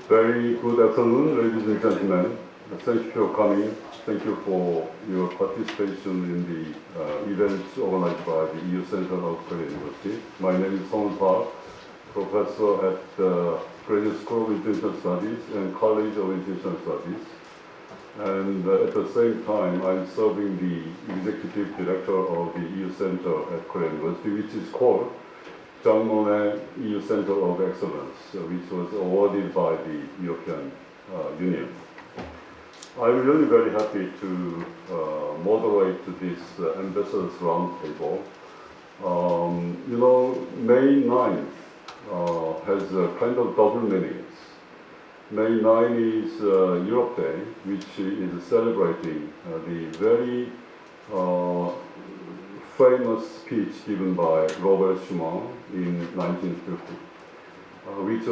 Very good afternoon, ladies and gentlemen. Thank you for coming. Thank you for your participation in the events organized by the EU Center of Korea University. My name is Sunghoon, professor at the Graduate School of International Studies and College of International Studies. And at the same time, I'm serving the executive director of the EU Center at Korea University, which is called Jangmon의 EU Center of Excellence, which was awarded by the European Union. I'm really very happy to moderate this Ambassadors Roundtable. May 9th has a kind of double meanings. May 9 is Europe Day, which is celebrating the very famous speech given by Robert Schuman in 1950, which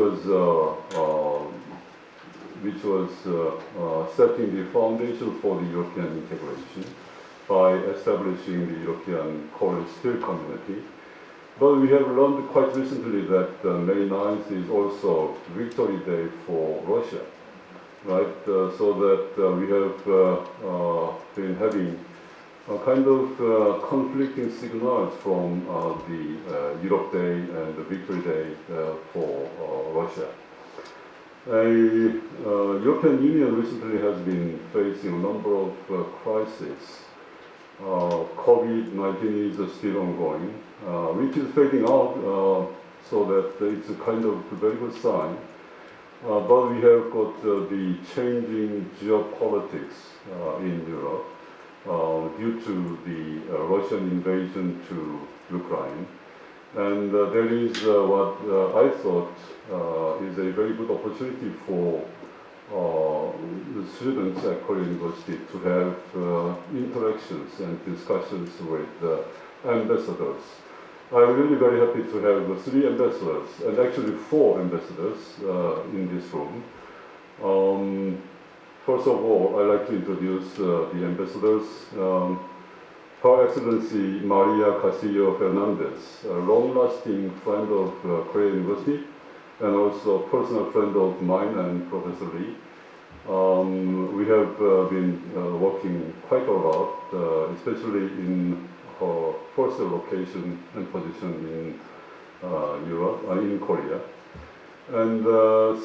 was setting the foundation for the European integration by establishing the European Coal and Steel Community. But we have learned quite recently that May 9th is also Victory Day for Russia, right? So that we have been having a kind of conflicting signals from the Europe Day and the Victory Day for Russia. European Union recently has been facing a number of crises. COVID-19 is still ongoing, which is fading out, so that it's a kind of very good sign. But we have got the changing geopolitics in Europe due to the Russian invasion to Ukraine. And there is what I thought is a very good opportunity for the students at Korea University to have interactions and discussions with ambassadors. I'm really very happy to have 3 ambassadors, and actually 4 ambassadors in this room. First of all, I'd like to introduce the ambassadors. Her Excellency Maria Castillo-Fernandez, a long-lasting friend of Korea University, and also a personal friend of mine and Professor Lee. We have been working quite a lot, especially in her first location and position in Europe, in Korea. And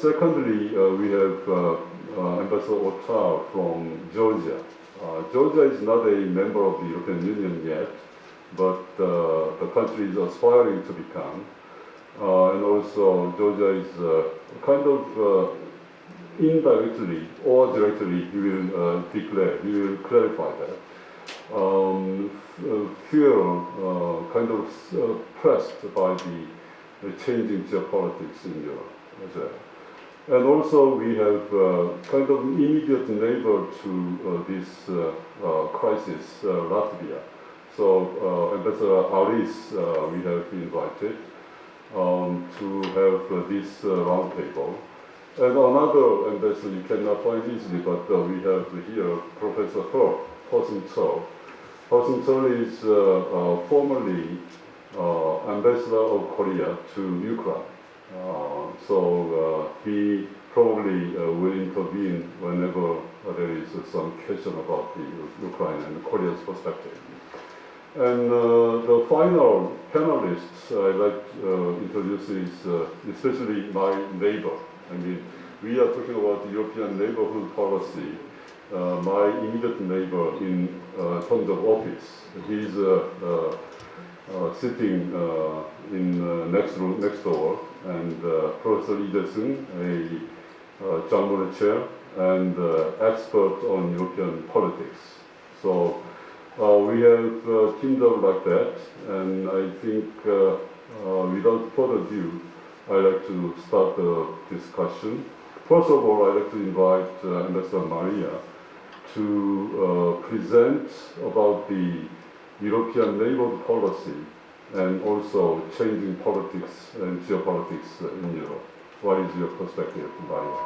secondly, we have Ambassador Otar from Georgia. Georgia is not a member of the European Union yet, but the country is aspiring to become. And also Georgia is kind of indirectly or directly, he will declare, he will clarify that. Feel kind of pressed by the changing geopolitics in Europe as well. And also we have kind of immediate neighbor to this crisis, Latvia. So Ambassador Aris we have invited to have this roundtable. And another ambassador you cannot find easily, but we have here Professor Prof. Ho-Sung is formerly ambassador of Korea to Ukraine. So he probably will intervene whenever there is some question about the Ukraine and Korea's perspective. And the final panelists I'd like to introduce is especially my neighbor. I mean, we are talking about the European neighborhood policy. My immediate neighbor in terms of office, he's sitting in next door, and Professor Jae-seung, a Jangmon의 chair and expert on European politics. So we have teamed up like that, and I think without further ado, I'd like to start the discussion. First of all, I'd like to invite Ambassador Maria to present about the European neighborhood policy and also changing politics and geopolitics in Europe. What is your perspective, Maria?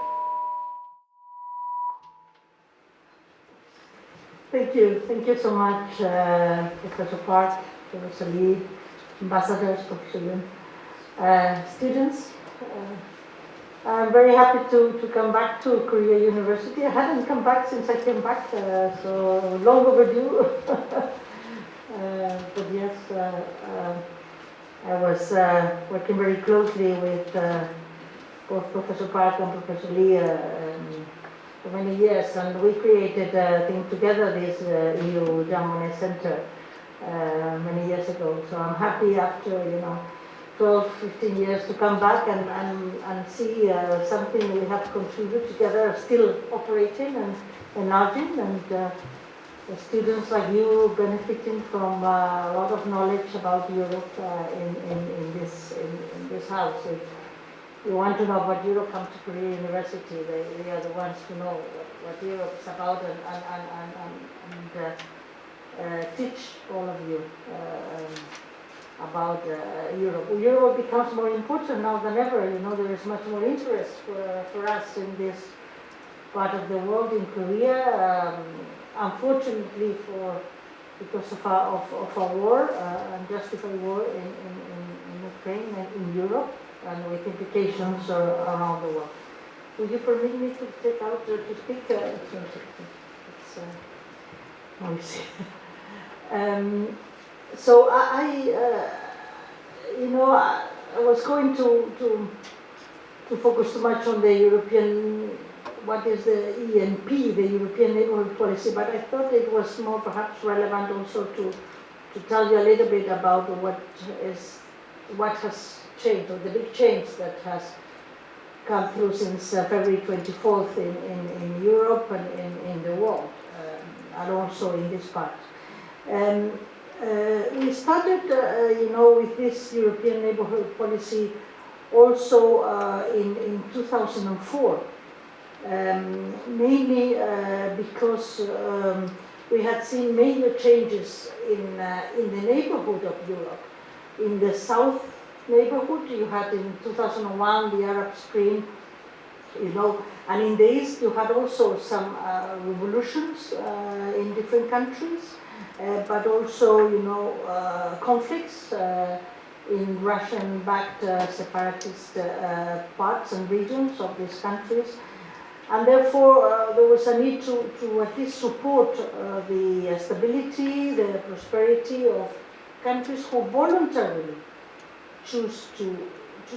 Thank you so much, Professor Park, Professor Lee, ambassadors, Professor Yun. students. I'm very happy to come back to Korea University. I hadn't come back since I came back, so long overdue. But yes, I was working very closely with both Professor Park and Professor Lee for many years, and we created a thing together, this EU Jae-seung Center, many years ago. So I'm happy after 12, 15 years to come back and see something we have contributed together, still operating and enlarging, and the students like you benefiting from a lot of knowledge about Europe in this house. If you want to know about Europe, come to Korea University. They are the ones who know what Europe is about and teach all of you about Europe. Europe becomes more important now than ever. There is much more interest for us in this part of the world, in Korea. Unfortunately, because of a war, unjustified war in Ukraine and in Europe, and with implications around the world. Would you permit me to take out to speak? It's noisy. So I was going to focus too much on the European, what is the ENP, the European Neighbourhood Policy, but I thought it was more perhaps relevant also to tell you a little bit about what has changed, or the big change that has come through since February 24th in Europe and in the world, and also in this part. We started, with this European Neighbourhood Policy also in 2004, mainly because we had seen major changes in the neighbourhood of Europe. In the south neighbourhood, you had in 2001 the Arab Spring, and in the east you had also some revolutions in different countries. But also, conflicts in Russian-backed separatist parts and regions of these countries. And therefore, there was a need to at least support the stability, the prosperity of countries who voluntarily choose to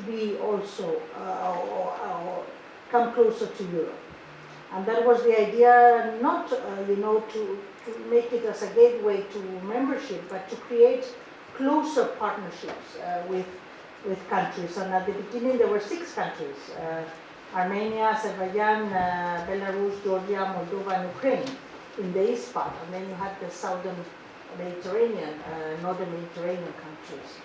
be also, or come closer to Europe. And that was the idea, not, to make it as a gateway to membership, but to create closer partnerships with countries. And at the beginning, there were 6 countries: Armenia, Azerbaijan, Belarus, Georgia, Moldova, and Ukraine in the east part. And then you had the southern Mediterranean, northern Mediterranean countries.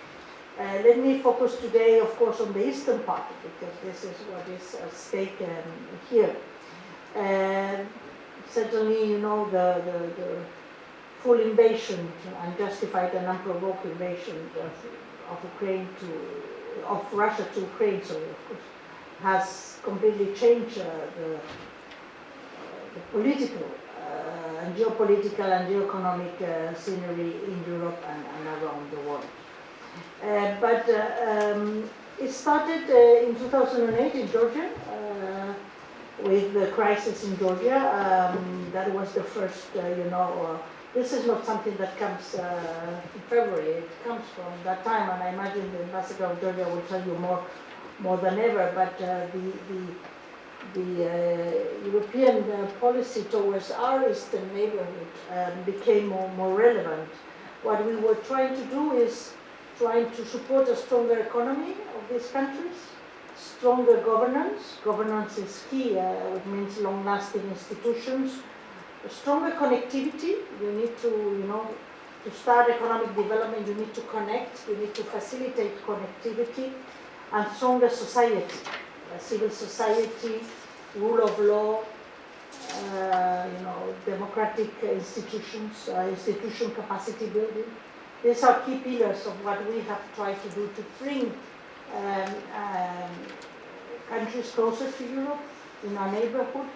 Let me focus today, of course, on the eastern part, because this is what is at stake here. Certainly, the full invasion, unjustified and unprovoked invasion of Russia to Ukraine, of course, has completely changed the political and geopolitical and geoeconomic scenery in Europe and around the world. But it started in 2008 in Georgia, with the crisis in Georgia. That was the first, this is not something that comes in February. It comes from that time, and I imagine the massacre of Georgia will tell you more than ever. But the European policy towards our eastern neighborhood became more relevant. What we were trying to do is trying to support a stronger economy of these countries, stronger governance. Governance is key, it means long-lasting institutions. A stronger connectivity. You need to start economic development, you need to connect, you need to facilitate connectivity, and stronger society, civil society, rule of law, democratic institutions, institution capacity building. These are key pillars of what we have tried to do to bring countries closer to Europe in our neighborhood,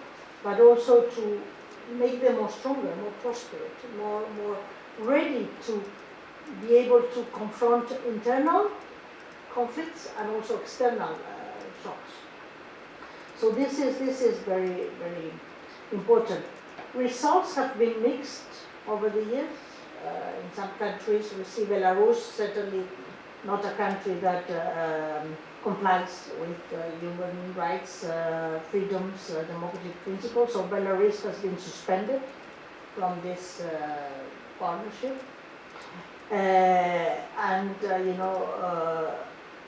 but also to make them more stronger, more prosperous, more ready to be able to confront internal conflicts and also external shocks. So this is very, very important. Results have been mixed over the years. In some countries, we see Belarus, certainly not a country that complies with human rights, freedoms, democratic principles. So Belarus has been suspended from this partnership.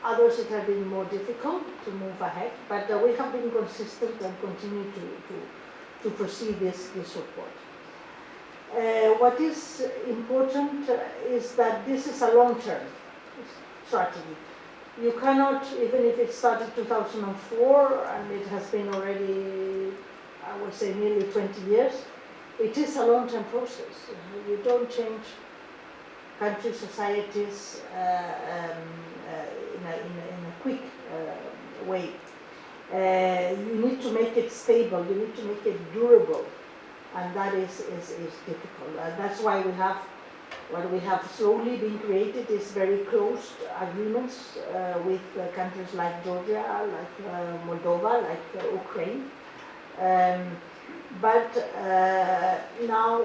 Others it has been more difficult to move ahead, but we have been consistent and continue to foresee this support. What is important is that this is a long-term strategy. You cannot, even if it started 2004 and it has been already, I would say, nearly 20 years, it is a long-term process. You don't change countries, societies in a quick way. You need to make it stable, you need to make it durable, and that is difficult. That's why what we have slowly been created is very close agreements with countries like Georgia, like Moldova, like Ukraine. But now,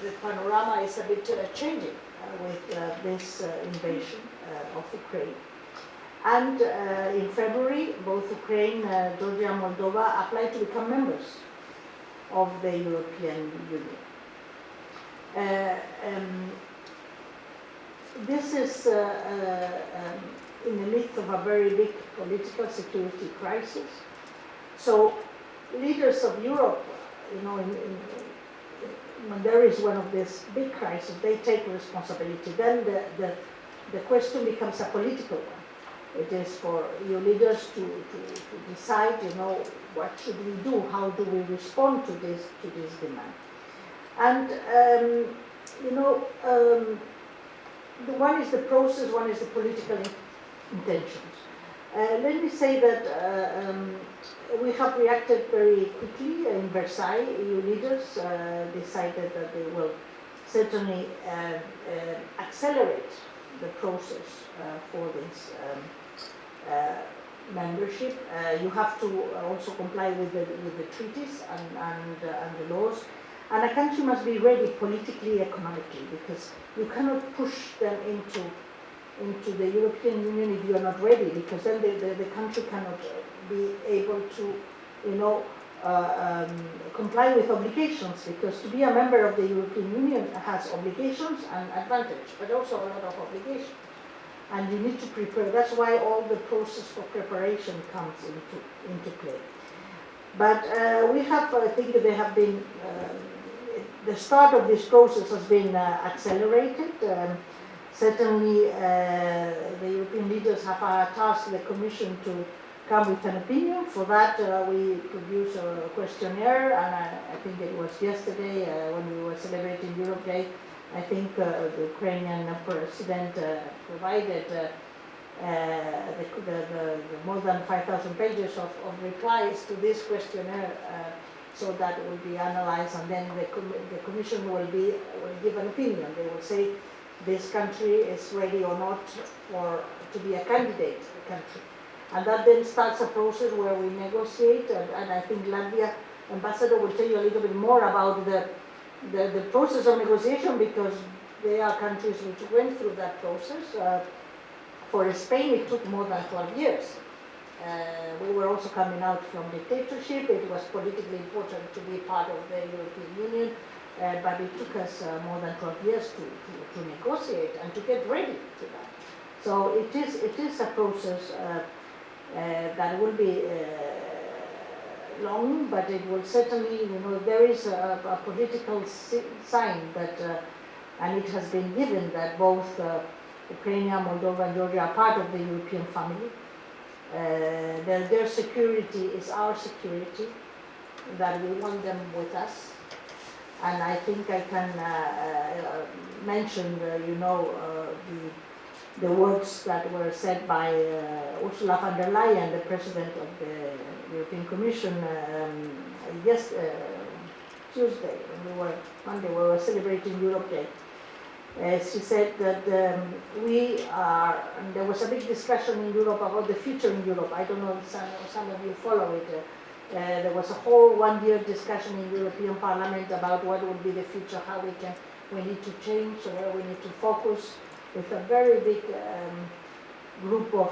the panorama is a bit changing with this invasion of Ukraine. And in February, both Ukraine, Georgia and Moldova applied to become members of the European Union. This is in the midst of a very big political security crisis. So leaders of Europe, when there is one of these big crises, they take responsibility. Then the question becomes a political one. It is for EU leaders to decide, what should we do? How do we respond to this demand? And one is the process, one is the political intentions. Let me say that we have reacted very quickly in Versailles. EU leaders decided that they will certainly accelerate the process for this membership. You have to also comply with the treaties and the laws. And a country must be ready politically, economically, because you cannot push them into the European Union if you are not ready, because then the country cannot be able to, comply with obligations, because to be a member of the European Union has obligations and advantage, but also a lot of obligations. And you need to prepare. That's why all the process for preparation comes into play. But we have, I think they have been, the start of this process has been accelerated. Certainly, the European leaders have tasked the Commission to come with an opinion. For that, we produced a questionnaire, and I think it was yesterday when we were celebrating Europe Day. I think the Ukrainian president provided the more than 5,000 pages of replies to this questionnaire, so that will be analyzed, and then the Commission will give an opinion. They will say this country is ready or not to be a candidate country. And that then starts a process where we negotiate, and I think Latvia ambassador will tell you a little bit more about the process of negotiation, because they are countries which went through that process. For Spain, it took more than 12 years. We were also coming out from dictatorship. It was politically important to be part of the European Union, but it took us more than 12 years to negotiate and to get ready to that. So it is a process that will be long, but it will certainly, there is a political sign that, and it has been given, that both Ukraine, Moldova, and Georgia are part of the European family. Their security is our security, that we want them with us. And I think I can mention, the words that were said by Ursula von der Leyen, the President of the European Commission, Tuesday, Monday, we were celebrating Europe Day. She said that we are, and there was a big discussion in Europe about the future in Europe. I don't know if some of you follow it. There was a whole 1 year discussion in European Parliament about what would be the future, how we need to change, where we need to focus, with a very big group of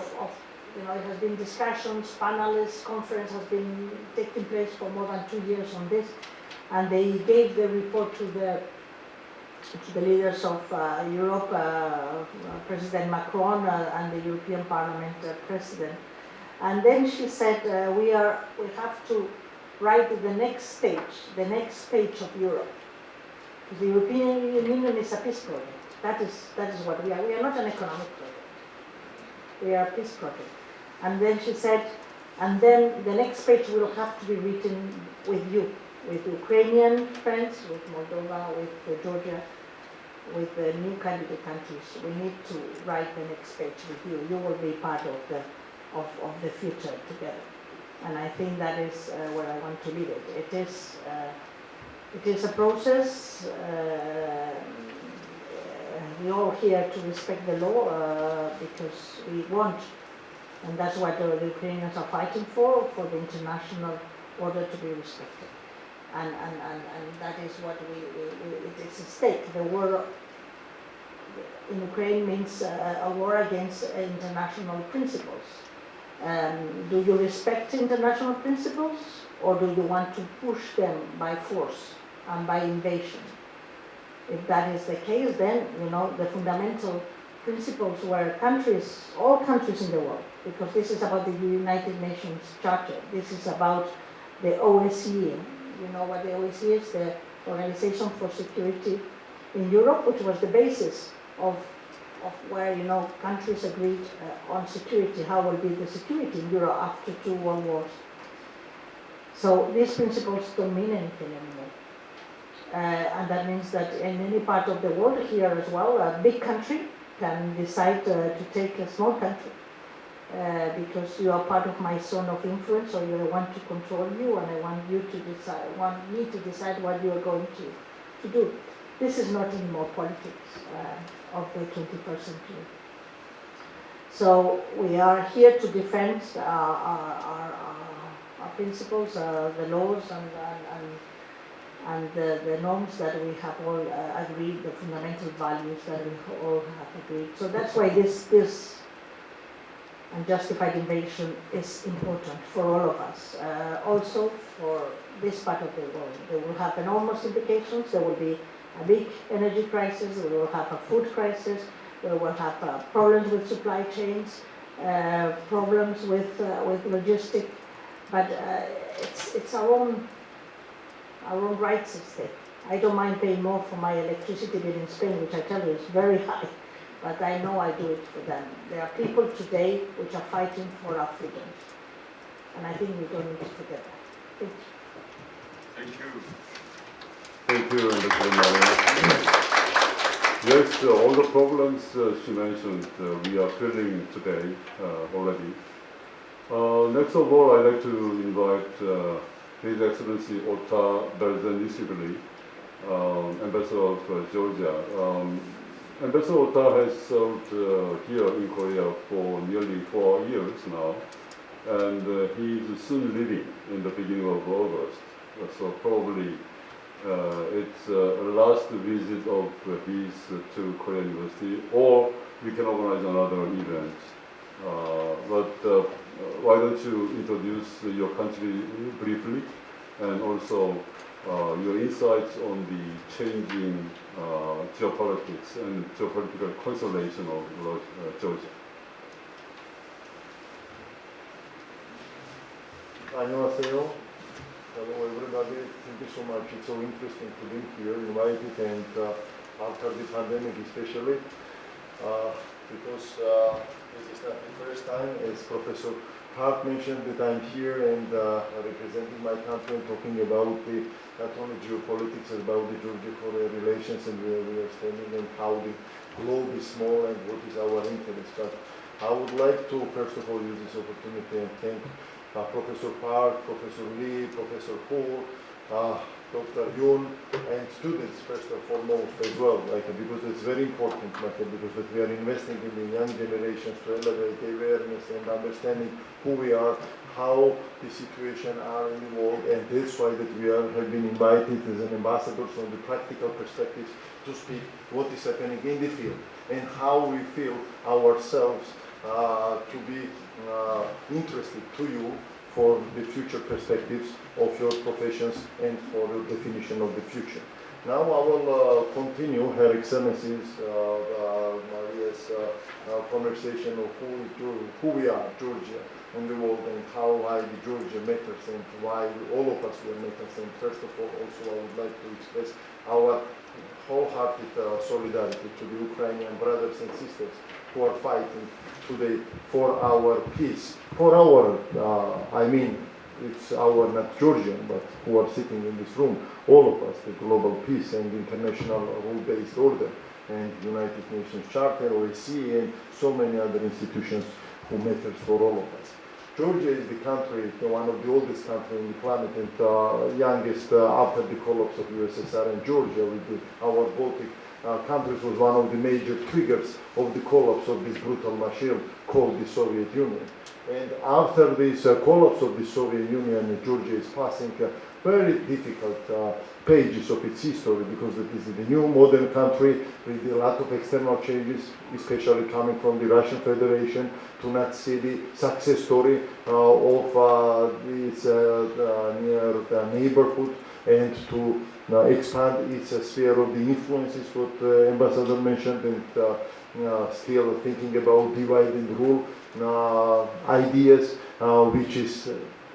it has been discussions, panelists, conference has been taking place for more than 2 years on this, and they gave the report to the leaders of Europe, President Macron and the European Parliament President. And then she said, we have to write the next page of Europe. The European Union is a peace project. That is what we are. We are not an economic project. We are a peace project. And then she said, and then the next page will have to be written with you, with Ukrainian friends, with Moldova, with Georgia, with the new candidate countries. We need to write the next page with you. You will be part of the future together. And I think that is where I want to leave it. It is a process. We all here to respect the law because we want, and that's what the Ukrainians are fighting for the international order to be respected. And that is what it is at stake. The war in Ukraine means a war against international principles. Do you respect international principles, or do you want to push them by force and by invasion? If that is the case, then the fundamental principles where all countries in the world, because this is about the United Nations Charter, this is about the OSCE. You know what the OSCE is, the Organization for Security in Europe, which was the basis of where countries agreed on security, how will be the security in Europe after 2 world wars. So these principles don't mean anything anymore. And that means that in any part of the world, here as well, a big country can decide to take a small country because you are part of my zone of influence, or I want to control you, and I want me to decide what you are going to do. This is not anymore politics of the 21st century. So we are here to defend our principles, the laws, and the norms that we have all agreed, the fundamental values that we all have agreed. So that's why this unjustified invasion is important for all of us. Also for this part of the world. They will have enormous implications. There will be a big energy crisis. We will have a food crisis. We will have problems with supply chains, problems with logistics. But it's our own rights at stake. I don't mind paying more for my electricity bill in Spain, which I tell you is very high, but I know I do it for them. There are people today which are fighting for our freedoms, and I think we don't need to forget that. Thank you. Thank you, Dr. Maria. Yes, all the problems she mentioned, we are feeling today already. Next of all, I'd like to invite His Excellency Otar Berdzenishvili, Ambassador of Georgia. Ambassador Otar has served here in Korea for nearly 4 years now, and he is soon leaving in the beginning of August. So probably it's a last visit of his to Korea University, or we can organize another event. But why don't you introduce your country briefly, and also your insights on the changing geopolitics and geopolitical constellation of Georgia. 안녕하세요. Hello everybody, thank you so much. It's so interesting to be here, invited, and after the pandemic especially, because this is not the first time, as Professor Hart mentioned, that I'm here and representing my country and talking about not only geopolitics, but about the Georgia-Korea relations and where we are standing and how the globe is small and what is our interest. But I would like to first of all use this opportunity and thank Professor Park, Professor Lee, Professor Hall, Dr. Yoon, and students first and foremost as well, because it's very important, because that we are investing in the young generations to elevate the awareness and understanding who we are, how the situation are in the world, and that's why that we have been invited as an ambassadors from the practical perspectives to speak what is happening in the field and how we feel ourselves to be interested to you for the future perspectives of your professions and for the definition of the future. Now I will continue Her Excellency's Maria's conversation of who we are, Georgia, in the world, and how why the Georgia matters and why all of us will matters. And first of all, also I would like to express our wholehearted solidarity to the Ukrainian brothers and sisters who are fighting today for our peace, for our, it's our, not Georgian, but who are sitting in this room, all of us, the global peace and international rule-based order and United Nations Charter, OSCE, and so many other institutions who matters for all of us. Georgia is the country, one of the oldest countries on the planet, and youngest after the collapse of USSR, and Georgia, with our Baltic countries, was one of the major triggers of the collapse of this brutal machine called the Soviet Union. And after this collapse of the Soviet Union, Georgia is passing very difficult pages of its history, because it is the new modern country with a lot of external changes, especially coming from the Russian Federation, to not see the success story of its near neighborhood, and to expand its sphere of the influences, what Ambassador mentioned, and still thinking about divide and rule ideas, which is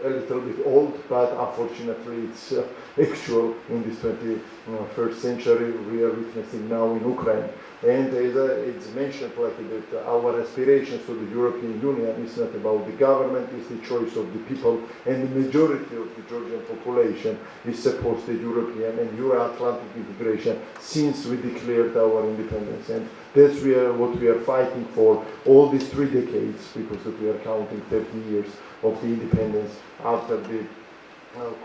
a little bit old, but unfortunately it's actual in this 21st century we are witnessing now in Ukraine. And as it's mentioned, that our aspirations to the European Union is not about the government, it's the choice of the people, and the majority of the Georgian population is supposed to European and Euro-Atlantic integration since we declared our independence. And that's what we are fighting for all these 3 decades, because we are counting 30 years of the independence after the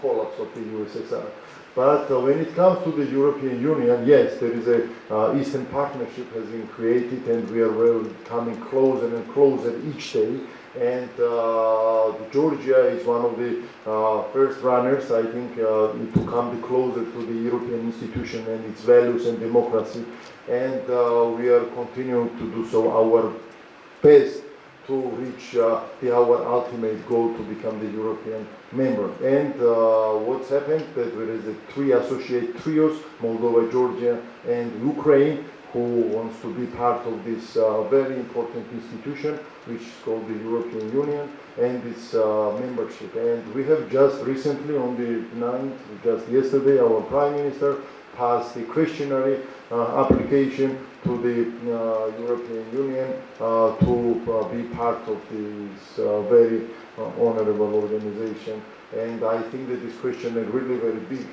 collapse of the USSR. But when it comes to the European Union, yes, there is a Eastern Partnership has been created, and we are coming closer and closer each day. And Georgia is one of the first runners, I think, to come closer to the European institution and its values and democracy. And we are continuing to do so our best to reach our ultimate goal to become the European member. And what's happened, that there is 3 associate trios, Moldova, Georgia, and Ukraine, who wants to be part of this very important institution, which is called the European Union, and its membership. And we have just recently, on the 9th, just yesterday, our Prime Minister passed the questionnaire application to the European Union to be part of this very honorable organization. And I think that this question is really very big.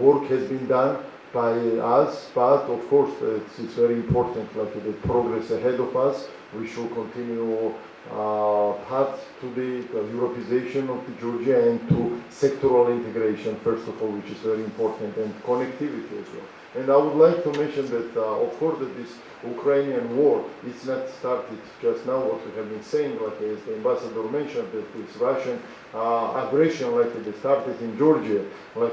Work has been done by us, but of course it's very important, the progress ahead of us. We should continue path to the Europeization of the Georgia and to sectoral integration, first of all, which is very important, and connectivity as well. And I would like to mention that, of course, that this Ukrainian war is not started just now, what we have been saying, as the ambassador mentioned, that this Russian aggression, they started in Georgia,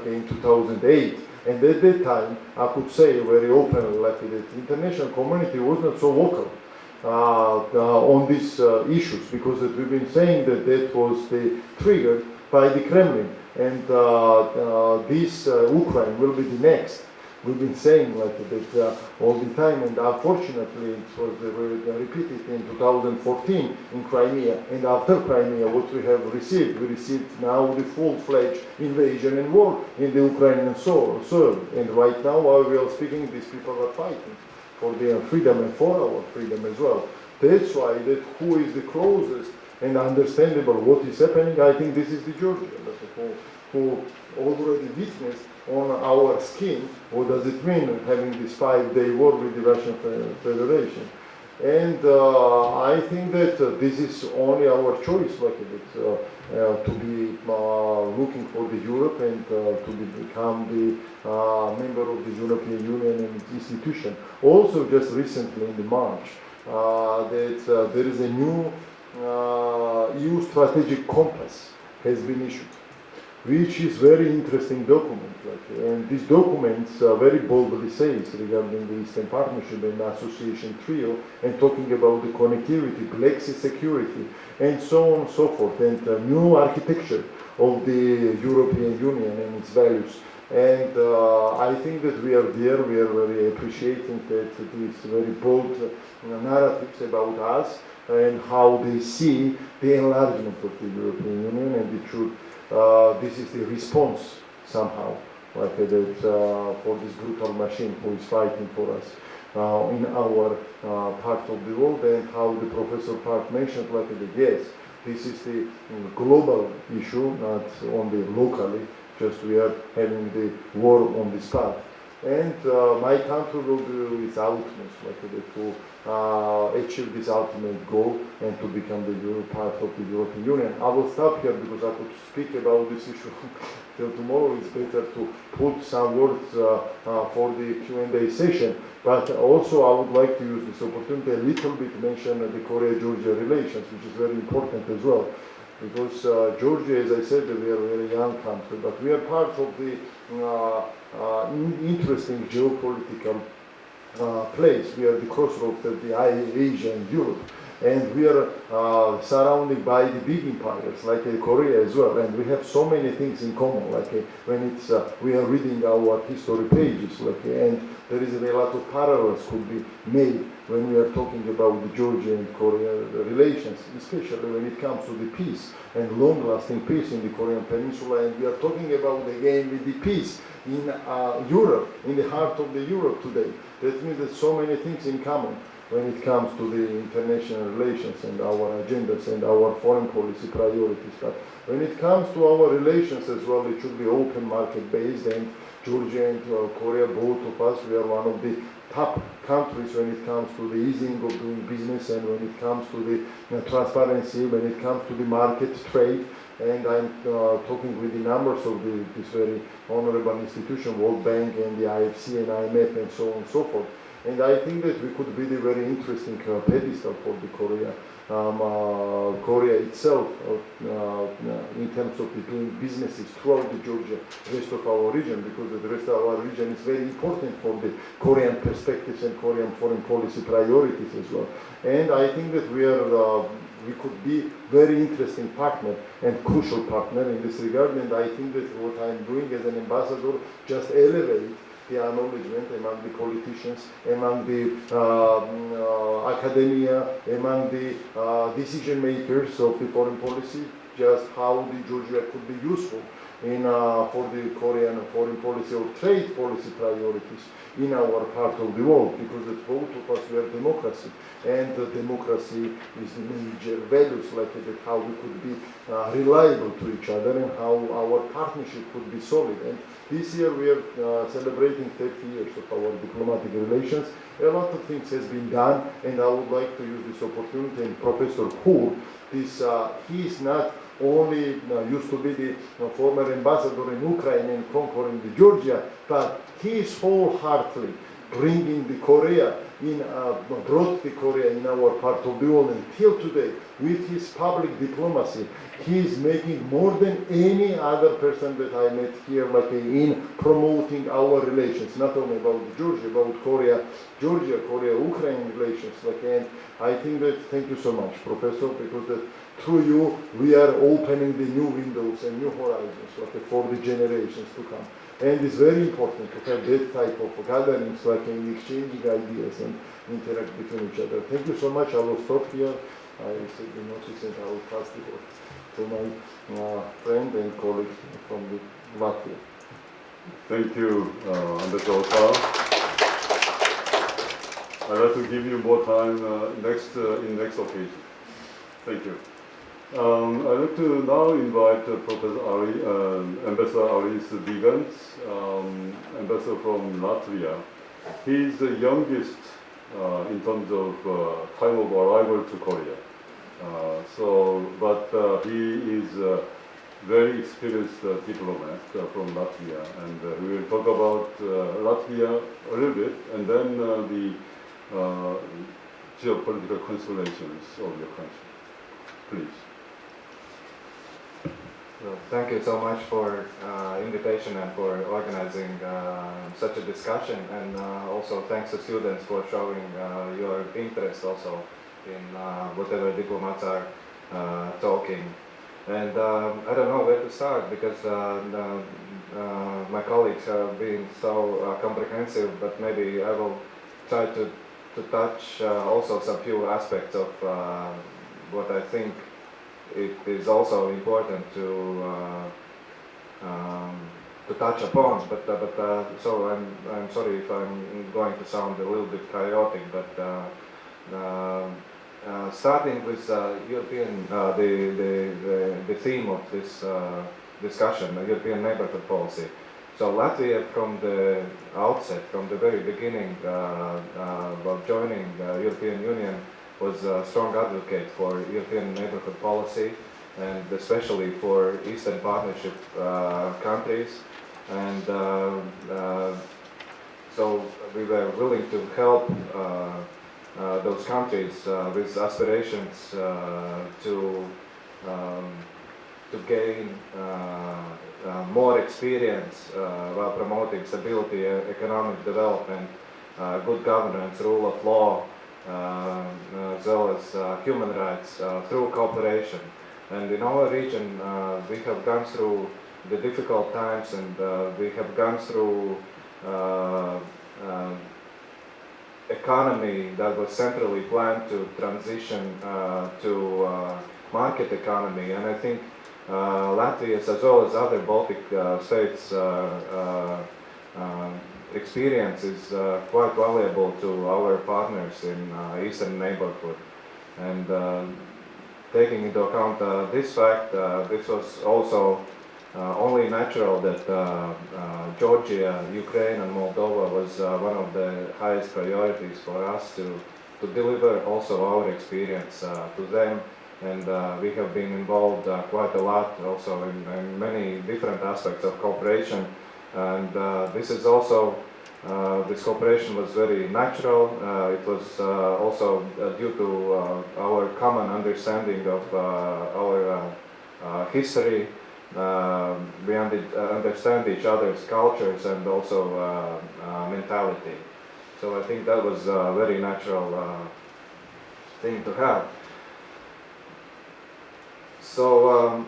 in 2008. And at that time, I could say very openly, that the international community was not so vocal on these issues, because we've been saying that that was triggered by the Kremlin, and this Ukraine will be the next. We've been saying that all the time, and unfortunately it was repeated in 2014 in Crimea. And after Crimea, what we have received, we received now the full-fledged invasion and war in the Ukrainian soil. And right now, while we are speaking, these people are fighting for their freedom and for our freedom as well. That's why that who is the closest and understandable what is happening, I think this is the Georgia, who already witnessed on our skin what does it mean having this 5-day war with the Russian Federation. And I think that this is only our choice, like to be looking for the Europe and to become the member of the European Union and its institution. Also, just recently in the March, that there is a new EU strategic compass has been issued, which is very interesting document. And this document very boldly says regarding the Eastern Partnership and Association Trio, and talking about the connectivity, Black Sea security, and so on and so forth, and new architecture of the European Union and its values. And I think that we are there, we are very appreciating that these very bold narratives about us and how they see the enlargement of the European Union, and it should this is the response somehow, like that for this brutal machine who is fighting for us in our part of the world, and how the Professor Park mentioned, like that, yes, this is the global issue, not only locally, just we are having the war on this path. And my country will do its utmost, like to achieve this ultimate goal and to become the part of the European Union. I will stop here because I could speak about this issue till tomorrow. It's better to put some words for the Q&A session. But also I would like to use this opportunity a little bit to mention the Korea-Georgia relations, which is very important as well. Because Georgia, as I said, we are a very young country, but we are part of the interesting geopolitical place. We are the crossroads of the Asia and Europe, and we are surrounded by the big empires like Korea as well, and we have so many things in common. Like when it's we are reading our history pages, like, and there is a lot of parallels could be made when we are talking about the Georgia and Korea relations, especially when it comes to the peace and long-lasting peace in the Korean Peninsula. And we are talking about again with the peace in Europe, in the heart of the Europe today. That means that so many things in common when it comes to the international relations and our agendas and our foreign policy priorities. But when it comes to our relations as well, it should be open market based, and Georgia and Korea, both of us, we are one of the top countries when it comes to the easing of doing business, and when it comes to the transparency, when it comes to the market trade. And I'm talking with the numbers of this very honorable institution, World Bank and the IFC and IMF and so on and so forth. And I think that we could be the very interesting pedestal for the Korea itself in terms of doing businesses throughout the Georgia, rest of our region, because the rest of our region is very important for the Korean perspectives and Korean foreign policy priorities as well. And I think that we could be very interesting partner and crucial partner in this regard. And I think that what I'm doing as an ambassador just elevate the acknowledgement among the politicians, among the academia, among the decision makers of the foreign policy, just how the Georgia could be useful in for the Korean foreign policy or trade policy priorities in our part of the world, because that both of us were democracy, and democracy is the major values, like that, how we could be reliable to each other and how our partnership could be solid. And this year we are celebrating 30 years of our diplomatic relations. A lot of things has been done, and I would like to use this opportunity. And Professor Hu, he is not only used to be the former ambassador in Ukraine and conquering the Georgia, but he is wholeheartedly bringing the Korea in, brought the Korea in our part of the world, and till today, with his public diplomacy, he is making more than any other person that I met here, like in promoting our relations, not only about Georgia, about Korea, Georgia, Korea, Ukraine relations. And I think that, thank you so much, Professor, because that through you, we are opening the new windows and new horizons, for the generations to come. And it's very important to have that type of gatherings, in exchanging ideas and interact between each other. Thank you so much. I will stop here. I received the notice and I will pass the word to my friend and colleague from Latvia. Thank you, Ambassador Otar. I'd like to give you more time in next occasion. Thank you. I'd like to now invite Ambassador Aris Vigants, Ambassador from Latvia. He is the youngest in terms of time of arrival to Korea. But he is a very experienced diplomat from Latvia, and we will talk about Latvia a little bit, and then the geopolitical constellations of your country. Please. Well, thank you so much for invitation and for organizing such a discussion, and also thanks to students for showing your interest also in whatever diplomats are talking. And I don't know where to start because my colleagues have been so comprehensive, but maybe I will try to touch also some few aspects of what I think it is also important to touch upon. But so I'm sorry if I'm going to sound a little bit chaotic, but starting with European the theme of this discussion, European neighborhood policy. So Latvia, from the outset, from the very beginning, while joining the European Union, was a strong advocate for European neighborhood policy, and especially for Eastern Partnership countries. And so we were willing to help those countries with aspirations to gain more experience while promoting stability, economic development, good governance, rule of law, as well as human rights through cooperation. And in our region, we have gone through the difficult times, and we have gone through economy that was centrally planned to transition to market economy. And I think Latvia's, as well as other Baltic states, experience is quite valuable to our partners in Eastern neighborhood. And taking into account this fact, this was also only natural that Georgia, Ukraine and Moldova was one of the highest priorities for us to deliver also our experience to them. And we have been involved quite a lot also in many different aspects of cooperation. And this is also, this cooperation was very natural. It was also due to our common understanding of our history. We understand each other's cultures and also mentality. So I think that was a very natural thing to have. So,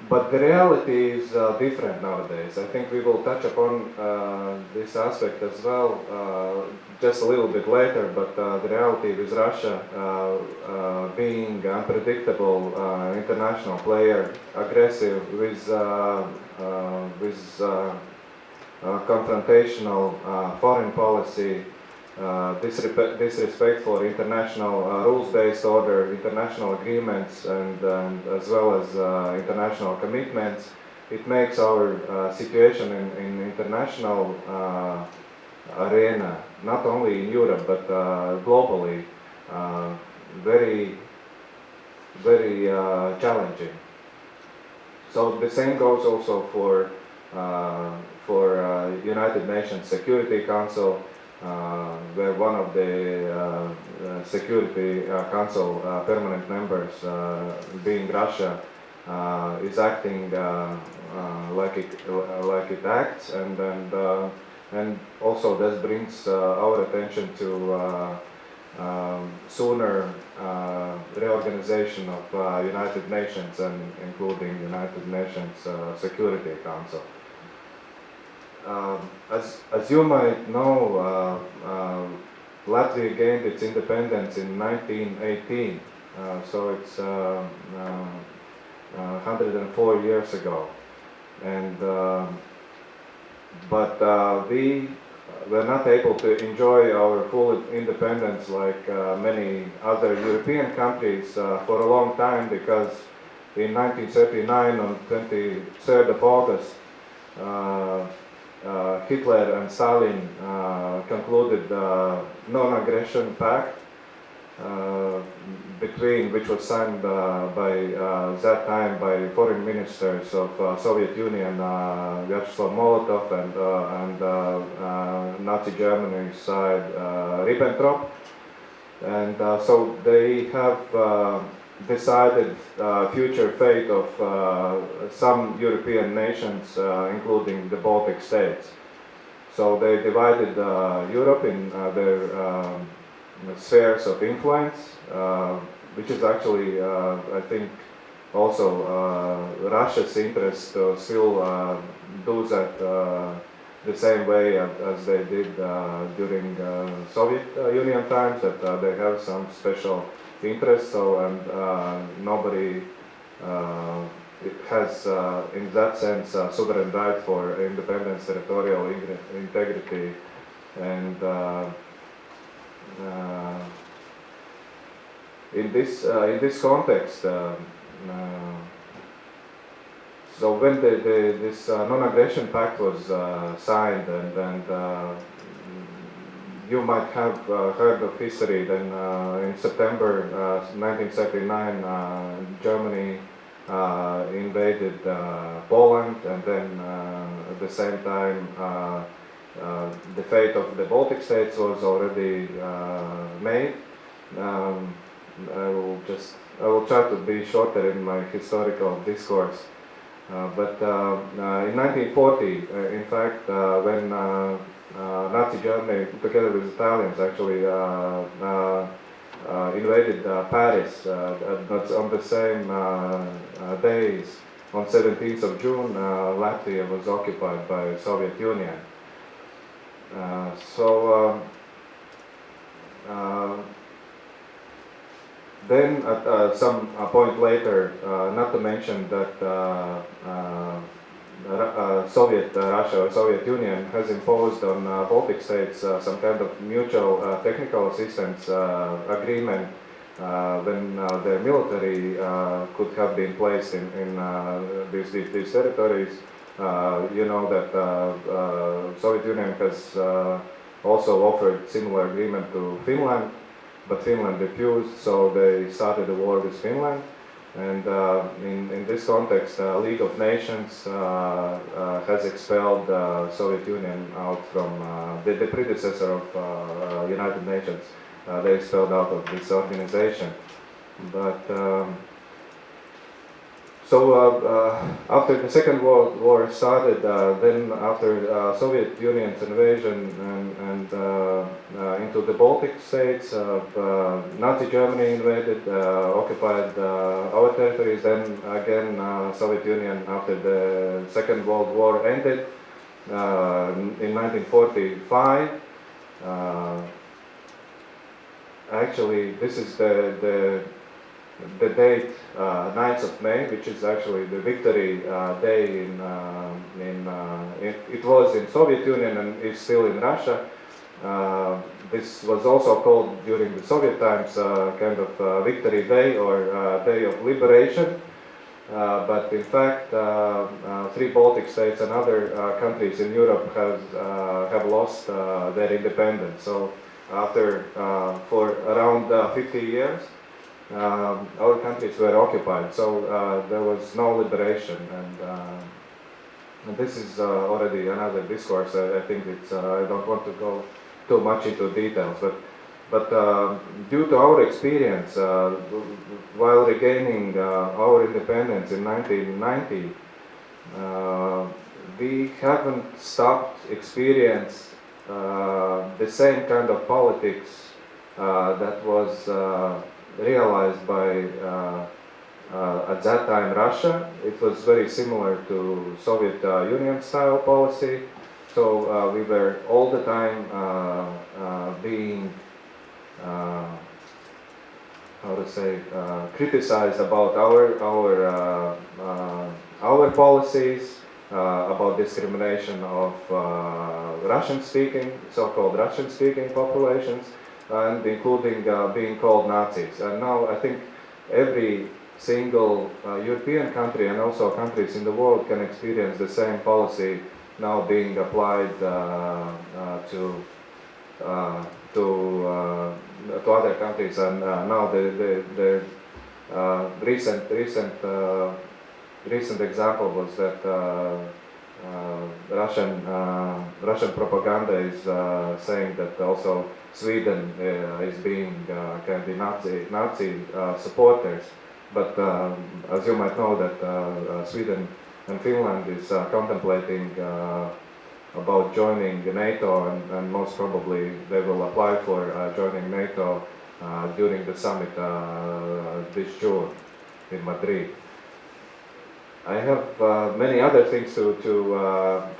but the reality is different nowadays. I think we will touch upon this aspect as well just a little bit later, but the reality with Russia being unpredictable international player, aggressive with confrontational foreign policy, disrespect for international rules-based order, international agreements, and as well as international commitments, it makes our situation in international arena, not only in Europe but globally, very, very challenging. So the same goes also for United Nations Security Council, where one of the Security Council permanent members, being Russia, is acting like it acts, and also this brings our attention to sooner reorganization of United Nations, and including United Nations Security Council. As you might know, Latvia gained its independence in 1918, so it's 104 years ago. And but we were not able to enjoy our full independence like many other European countries for a long time, because in 1939, on 23rd of August, Hitler and Stalin concluded non-aggression pact which was signed by that time by foreign ministers of Soviet Union, Vyacheslav Molotov, and Nazi Germany's side, Ribbentrop. And so they have decided future fate of some European nations, including the Baltic states. So they divided Europe in their spheres of influence, which is actually, I think, also Russia's interest to still do that the same way as they did during Soviet Union times, that they have some special interest. So, and nobody has, in that sense, sovereign right for independence, territorial integrity, and in this context, so when this non-aggression pact was signed, and you might have heard of history, then in September 1939, Germany invaded Poland, and then at the same time the fate of the Baltic states was already made. I will try to be shorter in my historical discourse. But in 1940, in fact, when Nazi Germany, together with Italians, actually invaded Paris on the same days, on 17th of June, Latvia was occupied by Soviet Union. Then at some point later, not to mention that Soviet Russia or Soviet Union has imposed on Baltic states some kind of mutual technical assistance agreement when their military could have been placed in these territories. You know that Soviet Union has also offered similar agreement to Finland, but Finland refused, so they started a war with Finland. And in this context, League of Nations has expelled Soviet Union out from the predecessor of United Nations. They expelled out of this organization. But after the Second World War started, then after Soviet Union's invasion and into the Baltic states, Nazi Germany invaded, occupied our territories. Then again, Soviet Union, after the Second World War ended in 1945. Actually, this is the date, 9th of May, which is actually the victory day it was in Soviet Union and is still in Russia. This was also called during the Soviet times kind of victory day or day of liberation. But in fact, 3 Baltic states and other countries in Europe have lost their independence. So after for around 50 years, our countries were occupied, so there was no liberation, and this is already another discourse. I think it's. I don't want to go too much into details, but due to our experience, while regaining our independence in 1990, we haven't stopped experience the same kind of politics that was realized by, at that time, Russia. It was very similar to Soviet Union style policy. So we were all the time being, criticized about our policies, about discrimination of Russian-speaking, so-called Russian-speaking populations, and including being called Nazis. And now I think every single European country and also countries in the world can experience the same policy now being applied to other countries, and now the recent example was that Russian propaganda is saying that also Sweden is being can be Nazi supporters, but as you might know that Sweden and Finland is contemplating about joining NATO, and most probably they will apply for joining NATO during the summit this June in Madrid. I have many other things to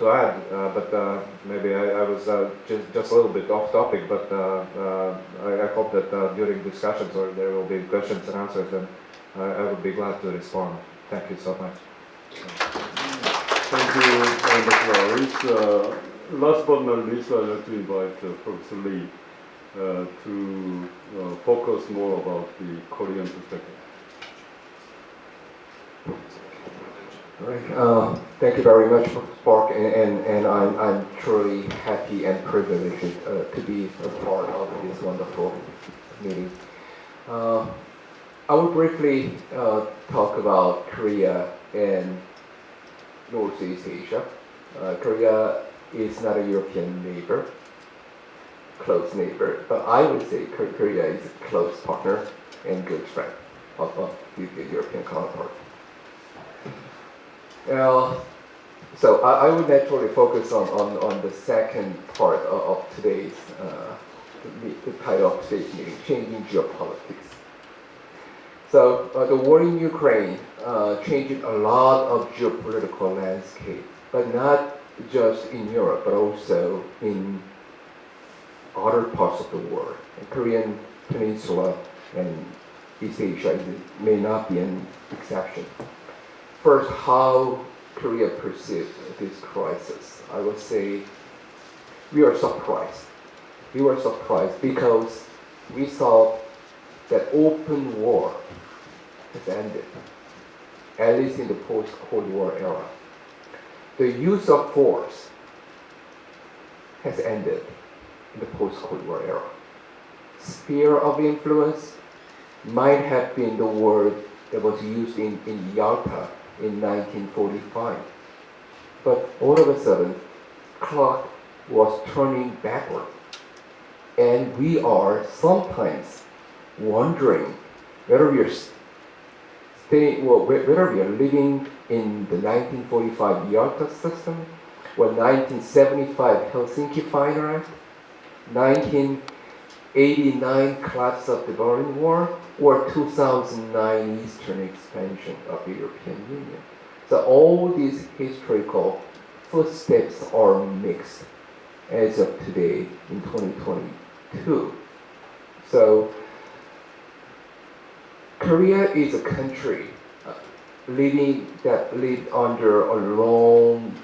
add, but maybe I was just a little bit off topic. But I hope that during discussions or there will be questions and answers, and I would be glad to respond. Thank you so much. Thank you, Dr. Aris. Last but not least, I'd like to invite Professor Lee to focus more about the Korean perspective. All right. Thank you very much, Spark, and I'm truly happy and privileged to be a part of this wonderful meeting. I will briefly talk about Korea and Northeast Asia. Korea is not a European neighbor, close neighbor, but I would say Korea is a close partner and good friend of the European counterpart. So I would naturally focus on the second part of today's, the title of today's meeting, Changing Geopolitics. So the war in Ukraine changed a lot of geopolitical landscape, but not just in Europe, but also in other parts of the world. The Korean Peninsula and East Asia may not be an exception. First, how Korea perceives this crisis. I would say we are surprised. We were surprised because we saw that open war has ended, at least in the post-Cold War era. The use of force has ended in the post-Cold War era. Sphere of influence might have been the word that was used in Yalta in 1945. But all of a sudden, clock was turning backward. And we are sometimes wondering whether we are whether we are living in the 1945 Yalta system, or 1975 Helsinki Fine Act, 1989 collapse of the Berlin War, or 2009 Eastern expansion of the European Union. So all these historical footsteps are mixed as of today in 2022. So Korea is a country that lived under a long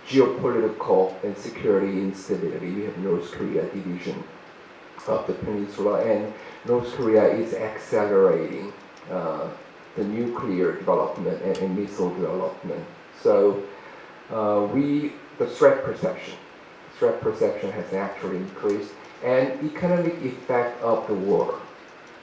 geopolitical and security instability. We have North Korea division of the peninsula, and North Korea is accelerating the nuclear development and missile development. So the threat perception has actually increased, and economic effect of the war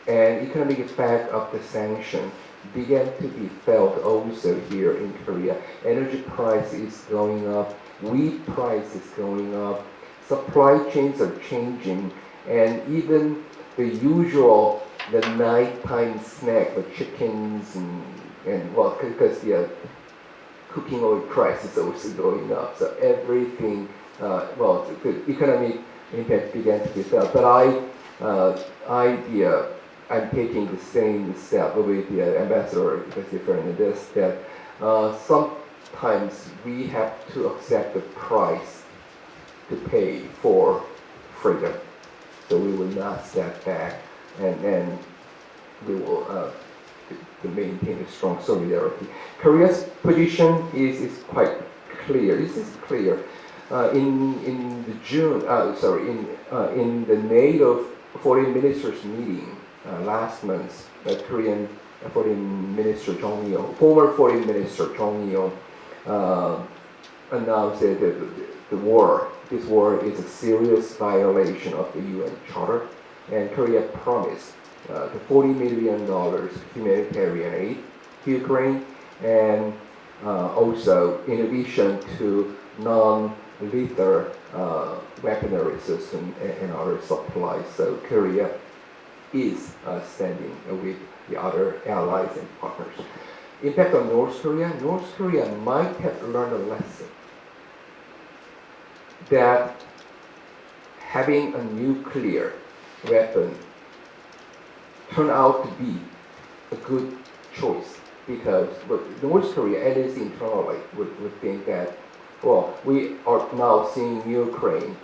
and economic effect of the sanction began to be felt also here in Korea. Energy price is going up, wheat price is going up, supply chains are changing, and even the usual, the nighttime snack, the chickens and well, because the cooking oil price is also going up. So everything, the economic impact began to be felt. But I'm taking the same step with the Ambassador Castillo-Fernandez that sometimes we have to accept the price to pay for freedom. So we will not step back, and we will to maintain a strong solidarity. Korea's position is quite clear. This is clear. In the NATO Foreign Ministers meeting last month, Korean Foreign Minister former Foreign Minister Jong Il announced that the war, this war is a serious violation of the UN Charter, and Korea promised the $40 million humanitarian aid to Ukraine, and also in addition to non-lethal weaponry system and other supplies. So Korea is standing with the other allies and partners. Impact on North Korea might have learned a lesson that having a nuclear weapon turned out to be a good choice, because North Korea, at least internally, would think that, well, we are now seeing Ukraine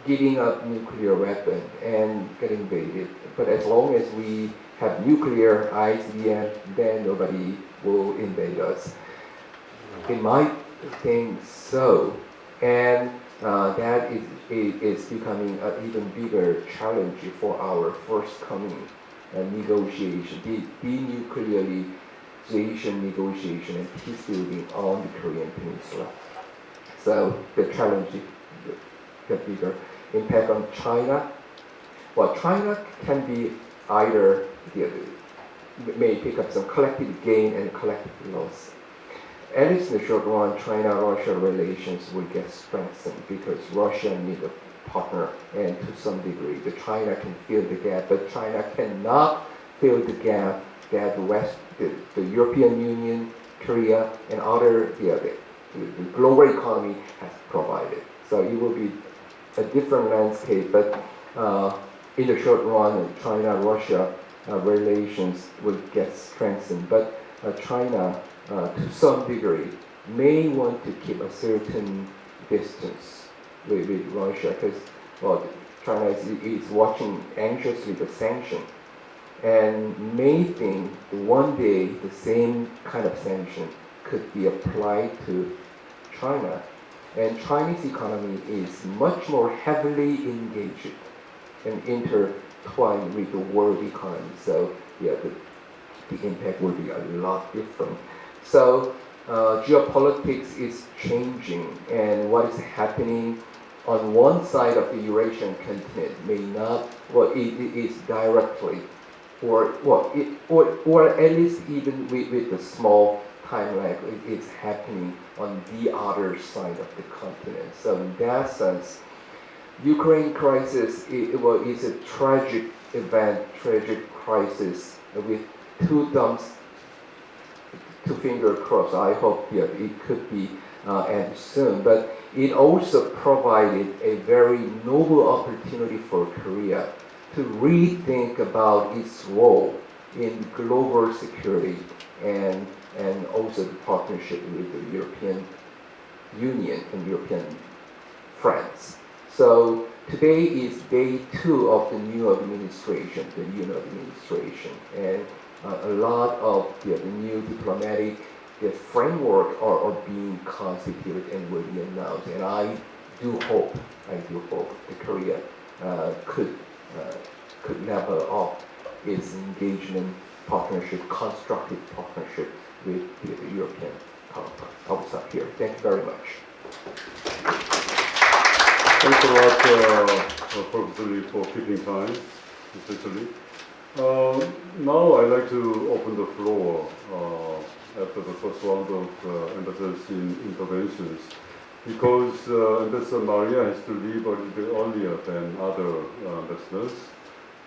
giving up nuclear weapon and getting invaded, but as long as we have nuclear ICBM, then nobody will invade us. They might think so, and that is becoming an even bigger challenge for our forthcoming negotiation, denuclearization negotiation and peace building on the Korean Peninsula. So the challenge get bigger. Impact on China. Well, China can be either may pick up some collective gain and collective loss. At least in the short run, China-Russia relations will get strengthened because Russia needs a partner, and to some degree, the China can fill the gap, but China cannot fill the gap that the European Union, Korea, and other the global economy has provided. So it will be a different landscape, but in the short run, China-Russia relations will get strengthened. But China, to some degree, may want to keep a certain distance with Russia, because China is watching anxiously the sanction, and may think one day the same kind of sanction could be applied to China. And Chinese economy is much more heavily engaged and intertwined with the world economy. So yeah, the impact will be a lot different. So geopolitics is changing, and what is happening on one side of the Eurasian continent may not, it is directly, or at least even with the small time lag, it's happening on the other side of the continent. So in that sense, Ukraine crisis is a tragic event, tragic crisis with two finger crossed. I hope it could be end soon. But it also provided a very noble opportunity for Korea to rethink about its role in global security and also the partnership with the European Union and European friends. So today is day 2 of the new administration, the UN administration, and a lot of the new diplomatic framework are being constituted and will be announced. And I do hope that Korea could level up its engagement, partnership, constructive partnership with the European counterparts. I'll stop here. Thank you very much. Thanks a lot, Professor Lee, for keeping time, especially. Now I'd like to open the floor after the first round of ambassadors in interventions, because Ambassador Maria has to leave a little bit earlier than other ambassadors.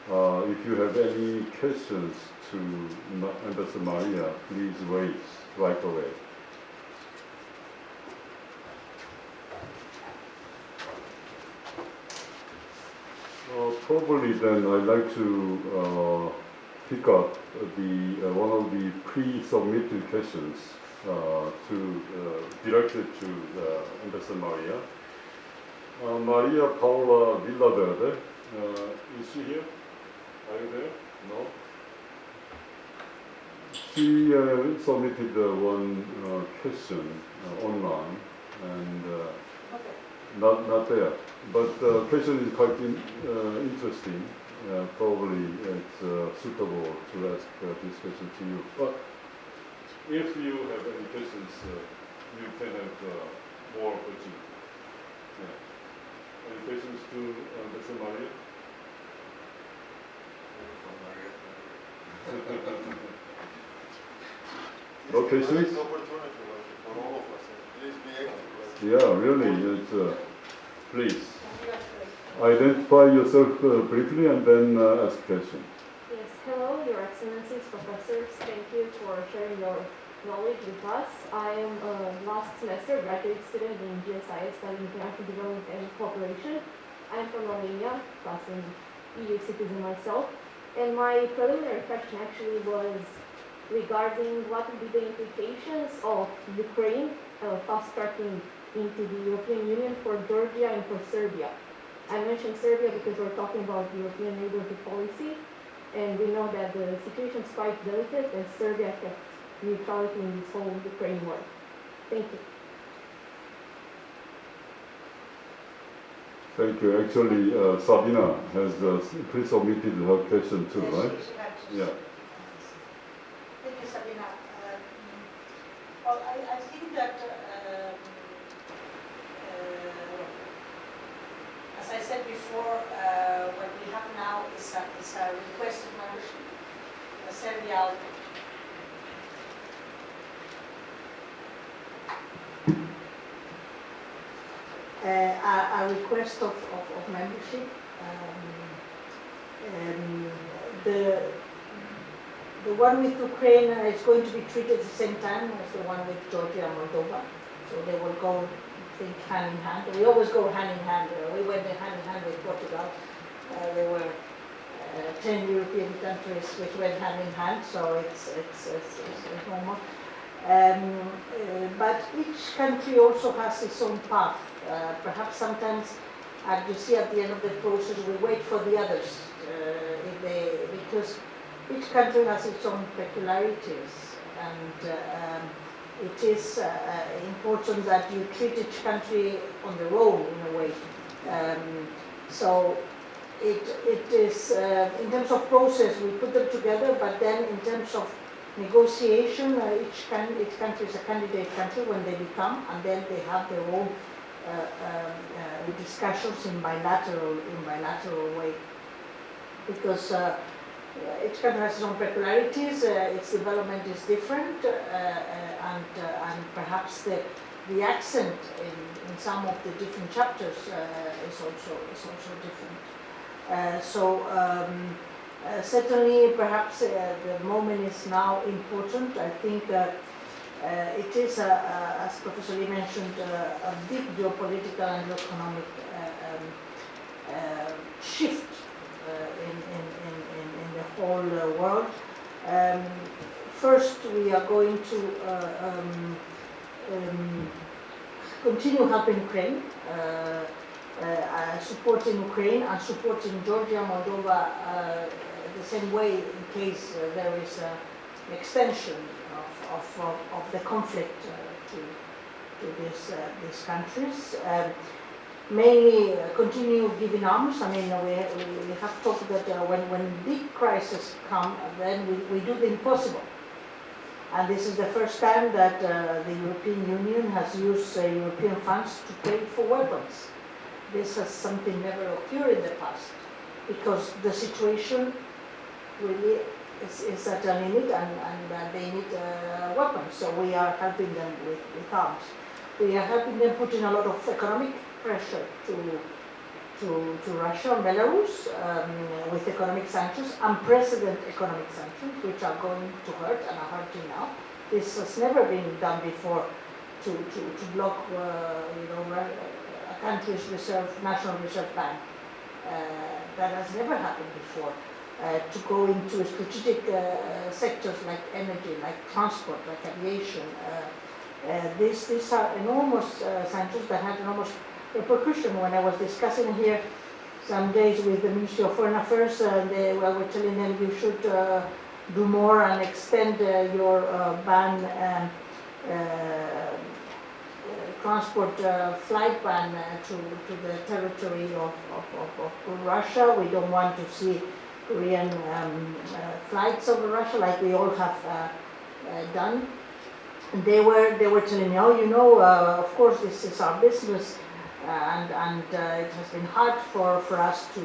If you have any questions to Ambassador Maria, please raise right away. Probably then I'd like to pick up one of the pre-submitted questions directed to Ambassador Maria. Maria Paula Villaverde, is she here? Are you there? No? She submitted one question online, and not there. But the question is quite interesting. Probably it's suitable to ask this question to you. But if you have any questions, you can have more opportunity. Yeah. Any questions to Mr. Maria? No questions? It's opportunity for all of us. Please be active. Yeah, really. It's, please identify yourself briefly and then ask question. Yes, hello, Your Excellencies, Professors. Thank you for sharing your knowledge with us. I am a last semester graduate student in GSIS, studying International Development and Cooperation. I'm from Romania, plus an EU citizen myself. And my preliminary question actually was regarding what would be the implications of Ukraine fast-tracking into the European Union for Georgia and for Serbia. I mentioned Serbia because we're talking about European neighborhood policy, and we know that the situation is quite delicate, and Serbia kept neutrality in this whole Ukraine war. Thank you. Thank you. Actually, Sabina has pre-submitted her question too, Yes, right? she had to Yeah. say. Thank you, Sabina. Well, I think that, as I said before, what we have now is a request of membership, a Serbia. A request of membership. The one with Ukraine is going to be treated at the same time as the one with Georgia and Moldova. So they will go, I think, hand in hand. We always go hand in hand. We went hand in hand with Portugal. There were 10 European countries which went hand in hand, so it's normal. But each country also has its own path. Perhaps sometimes, as you see at the end of the process, we wait for the others because each country has its own peculiarities, and it is important that you treat each country on their own in a way. So it is, in terms of process, we put them together, but then in terms of negotiation, each country is a candidate country when they become, and then they have their own discussions in bilateral way, because each country has its own peculiarities, its development is different, and perhaps the accent in some of the different chapters is also different. Certainly, perhaps the moment is now important. I think it is, as Professor Lee mentioned, a big geopolitical and economic shift in the whole world. First, we are going to continue helping Ukraine, supporting Ukraine and supporting Georgia, Moldova the same way in case there is an extension of the conflict to these countries. Mainly continue giving arms. I mean, we have talked that when big crises come, then we do the impossible. And this is the first time that the European Union has used European funds to pay for weapons. This has something never occurred in the past, because the situation really is at a limit, and they need weapons. So we are helping them with arms. We are helping them put in a lot of economic pressure to Russia and Belarus with economic sanctions, unprecedented economic sanctions, which are going to hurt and are hurting now. This has never been done before, to block a country's national reserve bank. That has never happened before. To go into strategic sectors like energy, like transport, like aviation. These are enormous sanctions that had enormous repercussion. When I was discussing here some days with the Ministry of Foreign Affairs, they were telling them you should do more and extend your ban, transport flight ban to the territory of Russia. We don't want to see Korean flights over Russia like we all have done. they were telling me, oh, you know, of course this is our business, and it has been hard for us to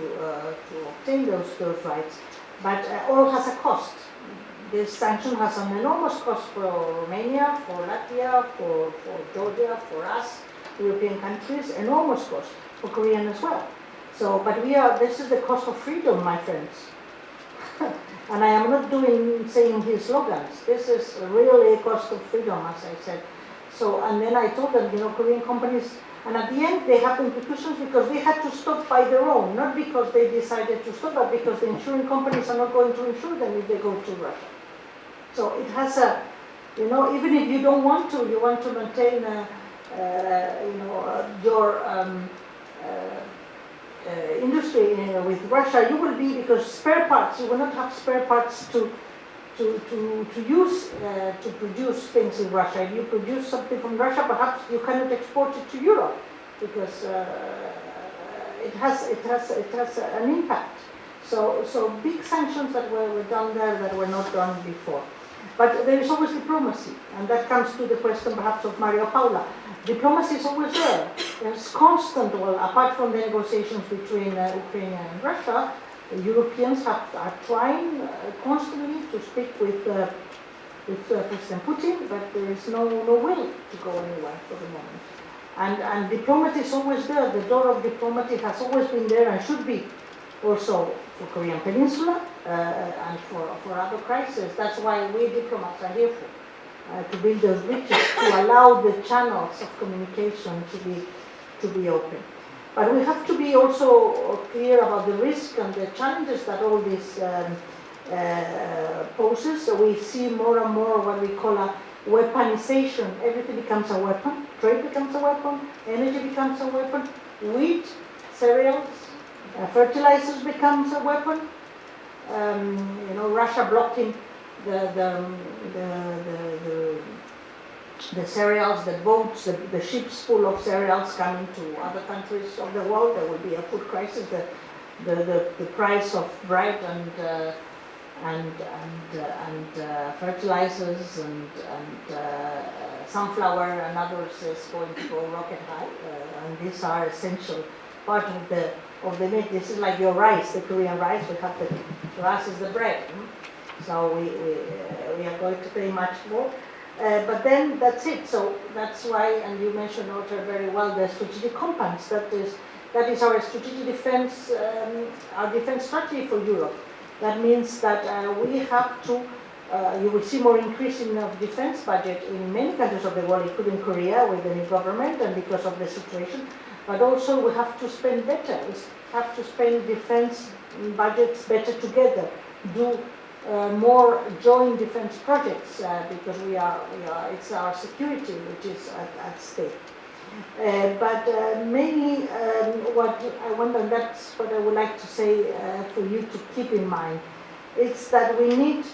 obtain those rights, but all has a cost. This sanction has an enormous cost for Romania, for Latvia, for Georgia, for us, European countries, enormous cost for Korean as well. So, but this is the cost of freedom, my friends. And I am not saying his slogans. This is really a cost of freedom, as I said. So, and then I told them, you know, Korean companies, and at the end they have implications because they had to stop by their own, not because they decided to stop, but because the insurance companies are not going to insure them if they go to Russia. So it has a, you know, even if you don't want to, you want to maintain, your industry with Russia, you will be, because spare parts, you will not have spare parts to use to produce things in Russia. If you produce something from Russia, perhaps you cannot export it to Europe because it has an impact. So big sanctions that were done there that were not done before. But there is always diplomacy, and that comes to the question perhaps of Mario Paula. Diplomacy is always there. There's constant, well, apart from the negotiations between Ukraine and Russia, the Europeans are trying constantly to speak with President Putin, but there is no will to go anywhere for the moment. And diplomacy is always there. The door of diplomacy has always been there and should be also for Korean Peninsula and for other crises. That's why we diplomats are here for. To build those bridges, to allow the channels of communication to be open. But we have to be also clear about the risk and the challenges that all this poses. So we see more and more what we call a weaponization. Everything becomes a weapon. Trade becomes a weapon. Energy becomes a weapon. Wheat, cereals, fertilizers becomes a weapon. You know, Russia blocking the cereals, the boats, the ships full of cereals coming to other countries of the world. There will be a food crisis. The price of bread and fertilizers and sunflower and others is going to go rocket high. And these are essential part of the meat. This is like your rice, the Korean rice. We have for us is the bread. So we are going to pay much more. But then that's it. So that's why, and you mentioned, Otar, very well, the strategic compounds. That is our strategic defense, our defense strategy for Europe. That means that we have to, you will see more increase in the defense budget in many countries of the world, including Korea with the new government and because of the situation. But also we have to spend better. We have to spend defense budgets better together. Do more joint defense projects because it's our security which is at stake. But mainly what I want, and that's what I would like to say for you to keep in mind, is that we need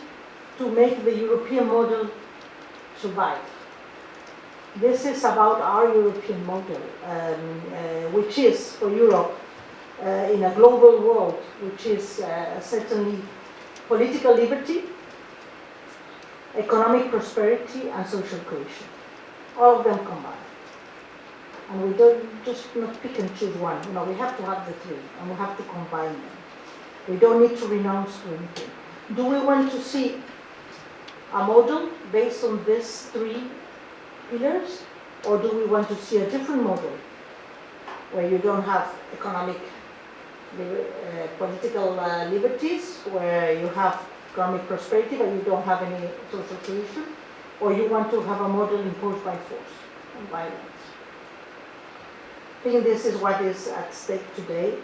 to make the European model survive. This is about our European model, which is for Europe in a global world, which is certainly political liberty, economic prosperity, and social cohesion. All of them combined. And we don't just not pick and choose one. No, we have to have the three, and we have to combine them. We don't need to renounce to anything. Do we want to see a model based on these three pillars, or do we want to see a different model where you don't have economic political liberties, where you have economic prosperity but you don't have any social cohesion, or you want to have a model imposed by force and violence? I think this is what is at stake today,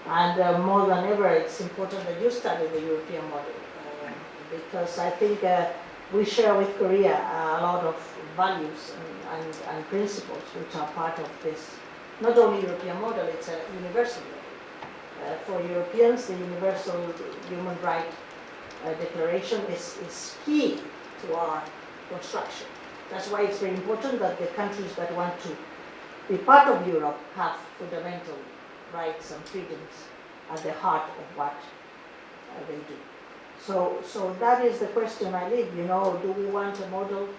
and more than ever it's important that you study the European model, because I think we share with Korea a lot of values and principles which are part of this, not only European model, it's a universal model. For Europeans, the Universal Human Rights Declaration is key to our construction. That's why it's very important that the countries that want to be part of Europe have fundamental rights and freedoms at the heart of what they do. So that is the question I leave. You know, do we want a model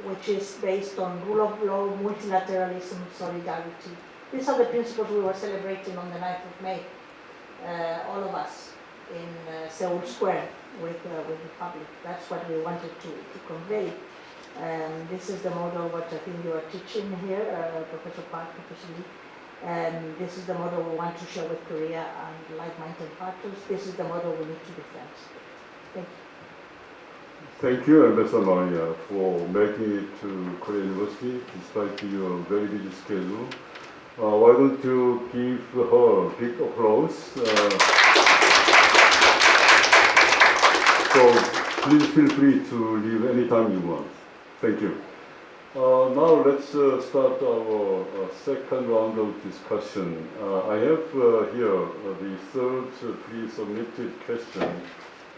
which is based on rule of law, multilateralism, solidarity. These are the principles we were celebrating on the 9th of May, all of us in Seoul Square with the public. That's what we wanted to convey. This is the model what I think you are teaching here, Professor Park, Professor Lee. And this is the model we want to share with Korea and like-minded partners. This is the model we need to defend. Thank you. Thank you, Ambassador Maria, for making it to Korea University despite your very busy schedule. Why don't you give her a big applause? So please feel free to leave anytime you want. Thank you. Now let's start our second round of discussion. I have here the third pre-submitted question,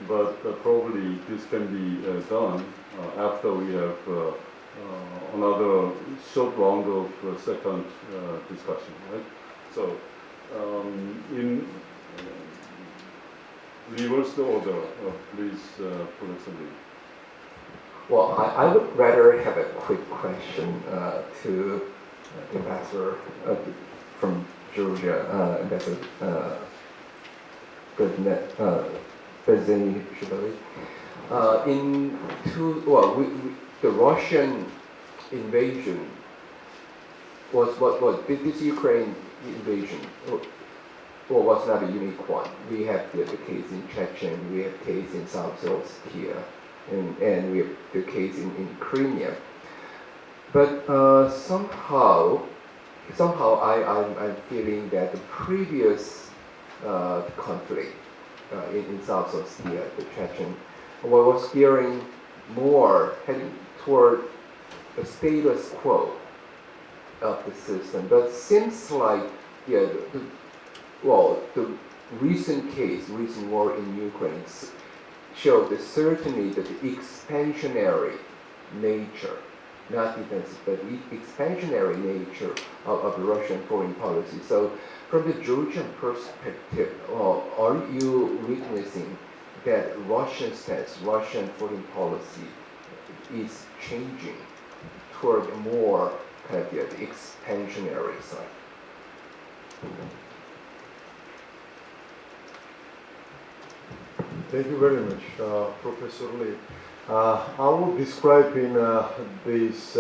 but probably this can be done after we have another short round of second discussion, right? So in reverse order, please, Professor Lee. Well, I would rather have a quick question to Ambassador from Georgia, Ambassador Berdzenishvili. The Russian invasion was this Ukraine invasion was not a unique one. We have the case in Chechen, we have case in South Ossetia, and we have the case in Crimea. But somehow I'm feeling that the previous conflict in South Ossetia, the Chechen, was gearing more heading toward a status quo of the system. But seems like the recent war in Ukraine showed certainly that the expansionary nature, not defensive, but expansionary nature of Russian foreign policy. So from the Georgian perspective, are you witnessing that Russian stance, Russian foreign policy is changing toward a more kind of the expansionary side? Thank you very much, Professor Lee. I will describe in this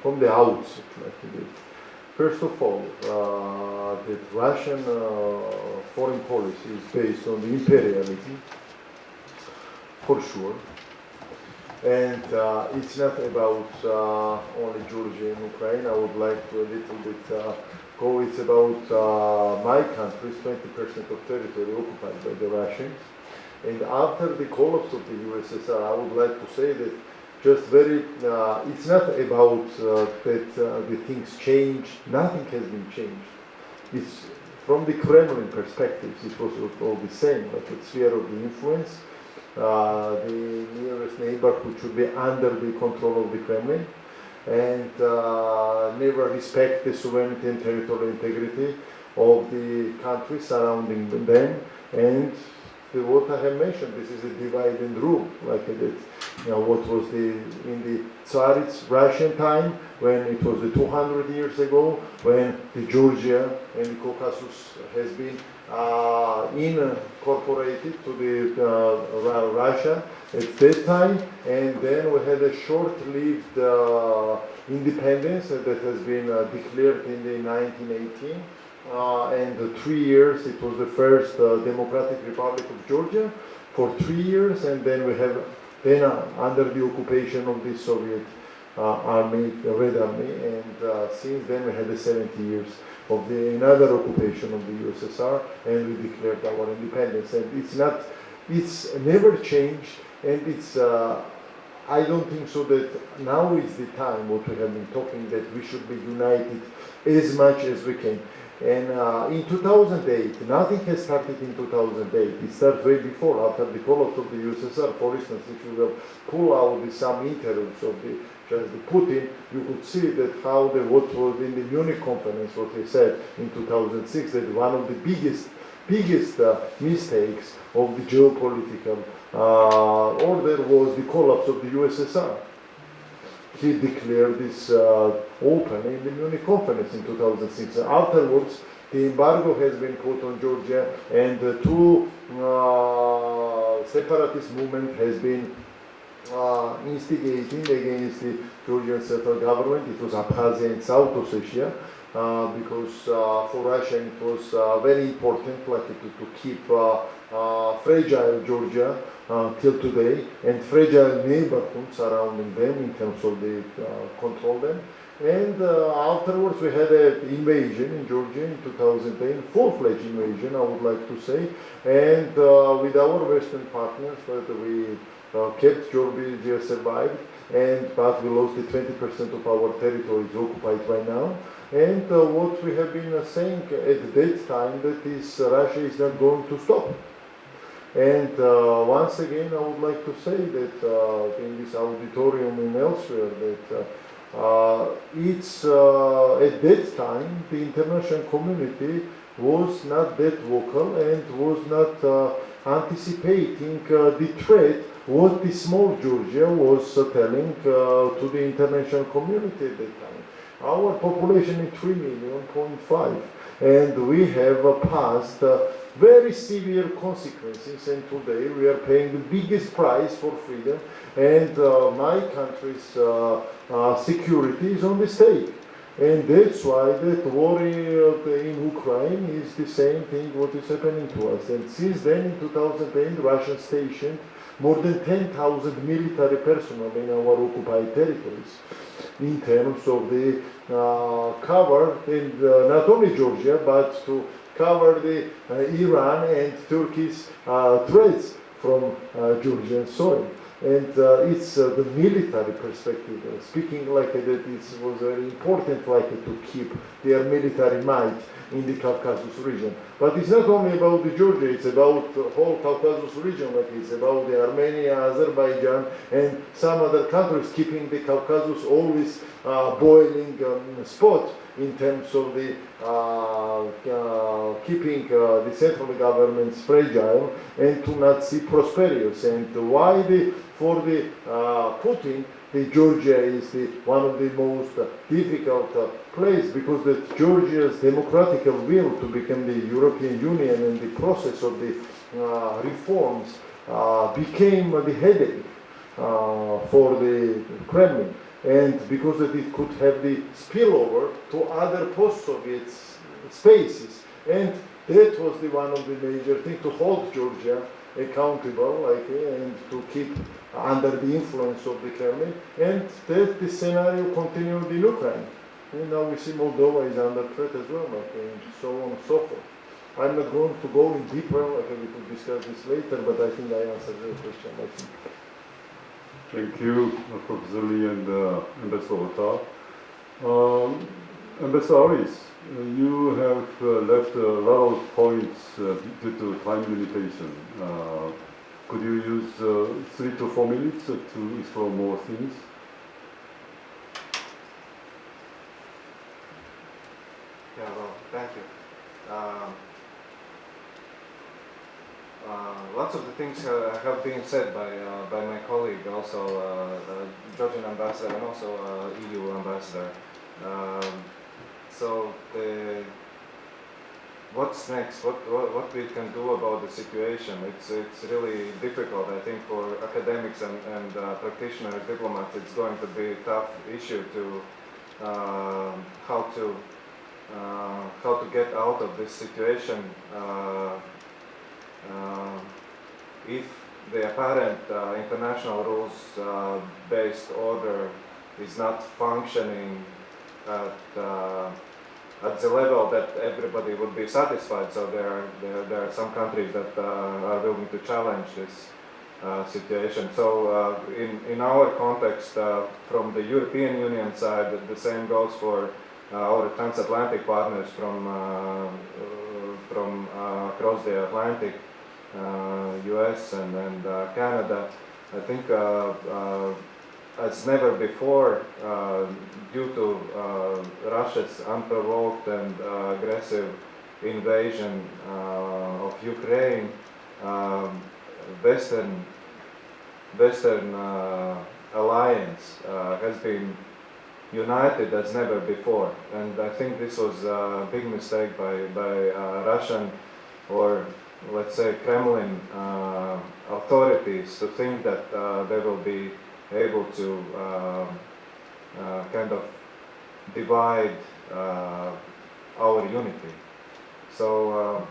from the outset, like this. First of all, that Russian foreign policy is based on the imperialism, for sure. And it's not about only Georgia and Ukraine. I would like to a little bit go. It's about my country's 20% of territory occupied by the Russians. And after the collapse of the USSR, I would like to say that just very, it's not about that the things changed. Nothing has been changed. It's from the Kremlin perspective, it was all the same, like the sphere of the influence. The nearest neighborhood should be under the control of the Kremlin and never respect the sovereignty and territorial integrity of the countries surrounding them. And what I have mentioned, this is a divide and rule, like it, what was in the Tsarist Russian time, when it was 200 years ago, when the Georgia and the Caucasus has been incorporated to the Russia at that time, and then we had a short-lived independence that has been declared in the 1918. And 3 years, it was the first Democratic Republic of Georgia for 3 years, and then we have under the occupation of the Soviet army, the Red Army, and since then we had 70 years of another occupation of the USSR, and we declared our independence. And it's never changed, and it's I don't think so that now is the time what we have been talking, that we should be united as much as we can. And in 2008, nothing has started in 2008. It started way before, after the collapse of the USSR. For instance, if you will pull out some interviews of the Putin, you could see that how what was in the Munich conference, what he said in 2006, that one of the biggest biggest mistakes of the geopolitical order was the collapse of the USSR. He declared this open in the Munich conference in 2006. Afterwards, the embargo has been put on Georgia, and the two separatist movement has been instigating against the Georgian central government. It was Abkhazia and South Ossetia, because for Russia it was very important, like to keep fragile Georgia till today, and fragile neighborhoods surrounding them in terms of the control them. And afterwards we had an invasion in Georgia in 2010, full-fledged invasion, I would like to say, and with our Western partners, we kept Georgia survived, but we lost the 20% of our territory is occupied by now. And what we have been saying at that time, that is Russia is not going to stop. And once again, I would like to say that in this auditorium and elsewhere, that it's at that time the international community was not that vocal and was not anticipating the threat what the small Georgia was telling to the international community at that time. Our population is 3.5 million, and we have passed very severe consequences, and today we are paying the biggest price for freedom, and my country's security is on the stake. And that's why that war in Ukraine is the same thing what is happening to us. And since then, in 2010, Russia stationed more than 10,000 military personnel in our occupied territories in terms of the cover, and not only Georgia, but to cover the Iran and Turkish threats from Georgian soil. And it's the military perspective, speaking like that, it was very important like to keep their military might in the Caucasus region. But it's not only about the Georgia, it's about the whole Caucasus region, like it's about the Armenia, Azerbaijan, and some other countries, keeping the Caucasus always boiling spot in terms of the keeping the central governments fragile and to not see prosperous. And why for the Putin, the Georgia is one of the most difficult place, because that Georgia's democratic will to become the European Union and the process of the reforms became the headache for the Kremlin, and because that it could have the spillover to other post-Soviet spaces, and that was one of the major things, to hold Georgia accountable, and to keep under the influence of the Kremlin, and that the scenario continued in Ukraine. And now we see Moldova is under threat as well, and so on and so forth. I'm not going to go in deeper, we could discuss this later, but I think I answered your question, I think. Thank you, Professor Lee and Ambassador Otar. Ambassador Aris, you have left a lot of points due to time limitation. Could you use 3 to 4 minutes to explore more things? Yeah, well, thank you. Lots of the things have been said by my colleague, also Georgian ambassador and also EU ambassador. So what's next? What we can do about the situation? It's really difficult, I think, for academics and practitioners, diplomats. It's going to be a tough issue to how to get out of this situation. If the apparent international rules-based order is not functioning at the level that everybody would be satisfied, so there are some countries that are willing to challenge this situation. So in our context, from the European Union side, the same goes for our transatlantic partners from across the Atlantic, US and Canada. I think as never before, due to Russia's unprovoked and aggressive invasion of Ukraine, Western alliance has been united as never before, and I think this was a big mistake by Russian, or let's say Kremlin authorities, to think that they will be able to kind of divide our unity. So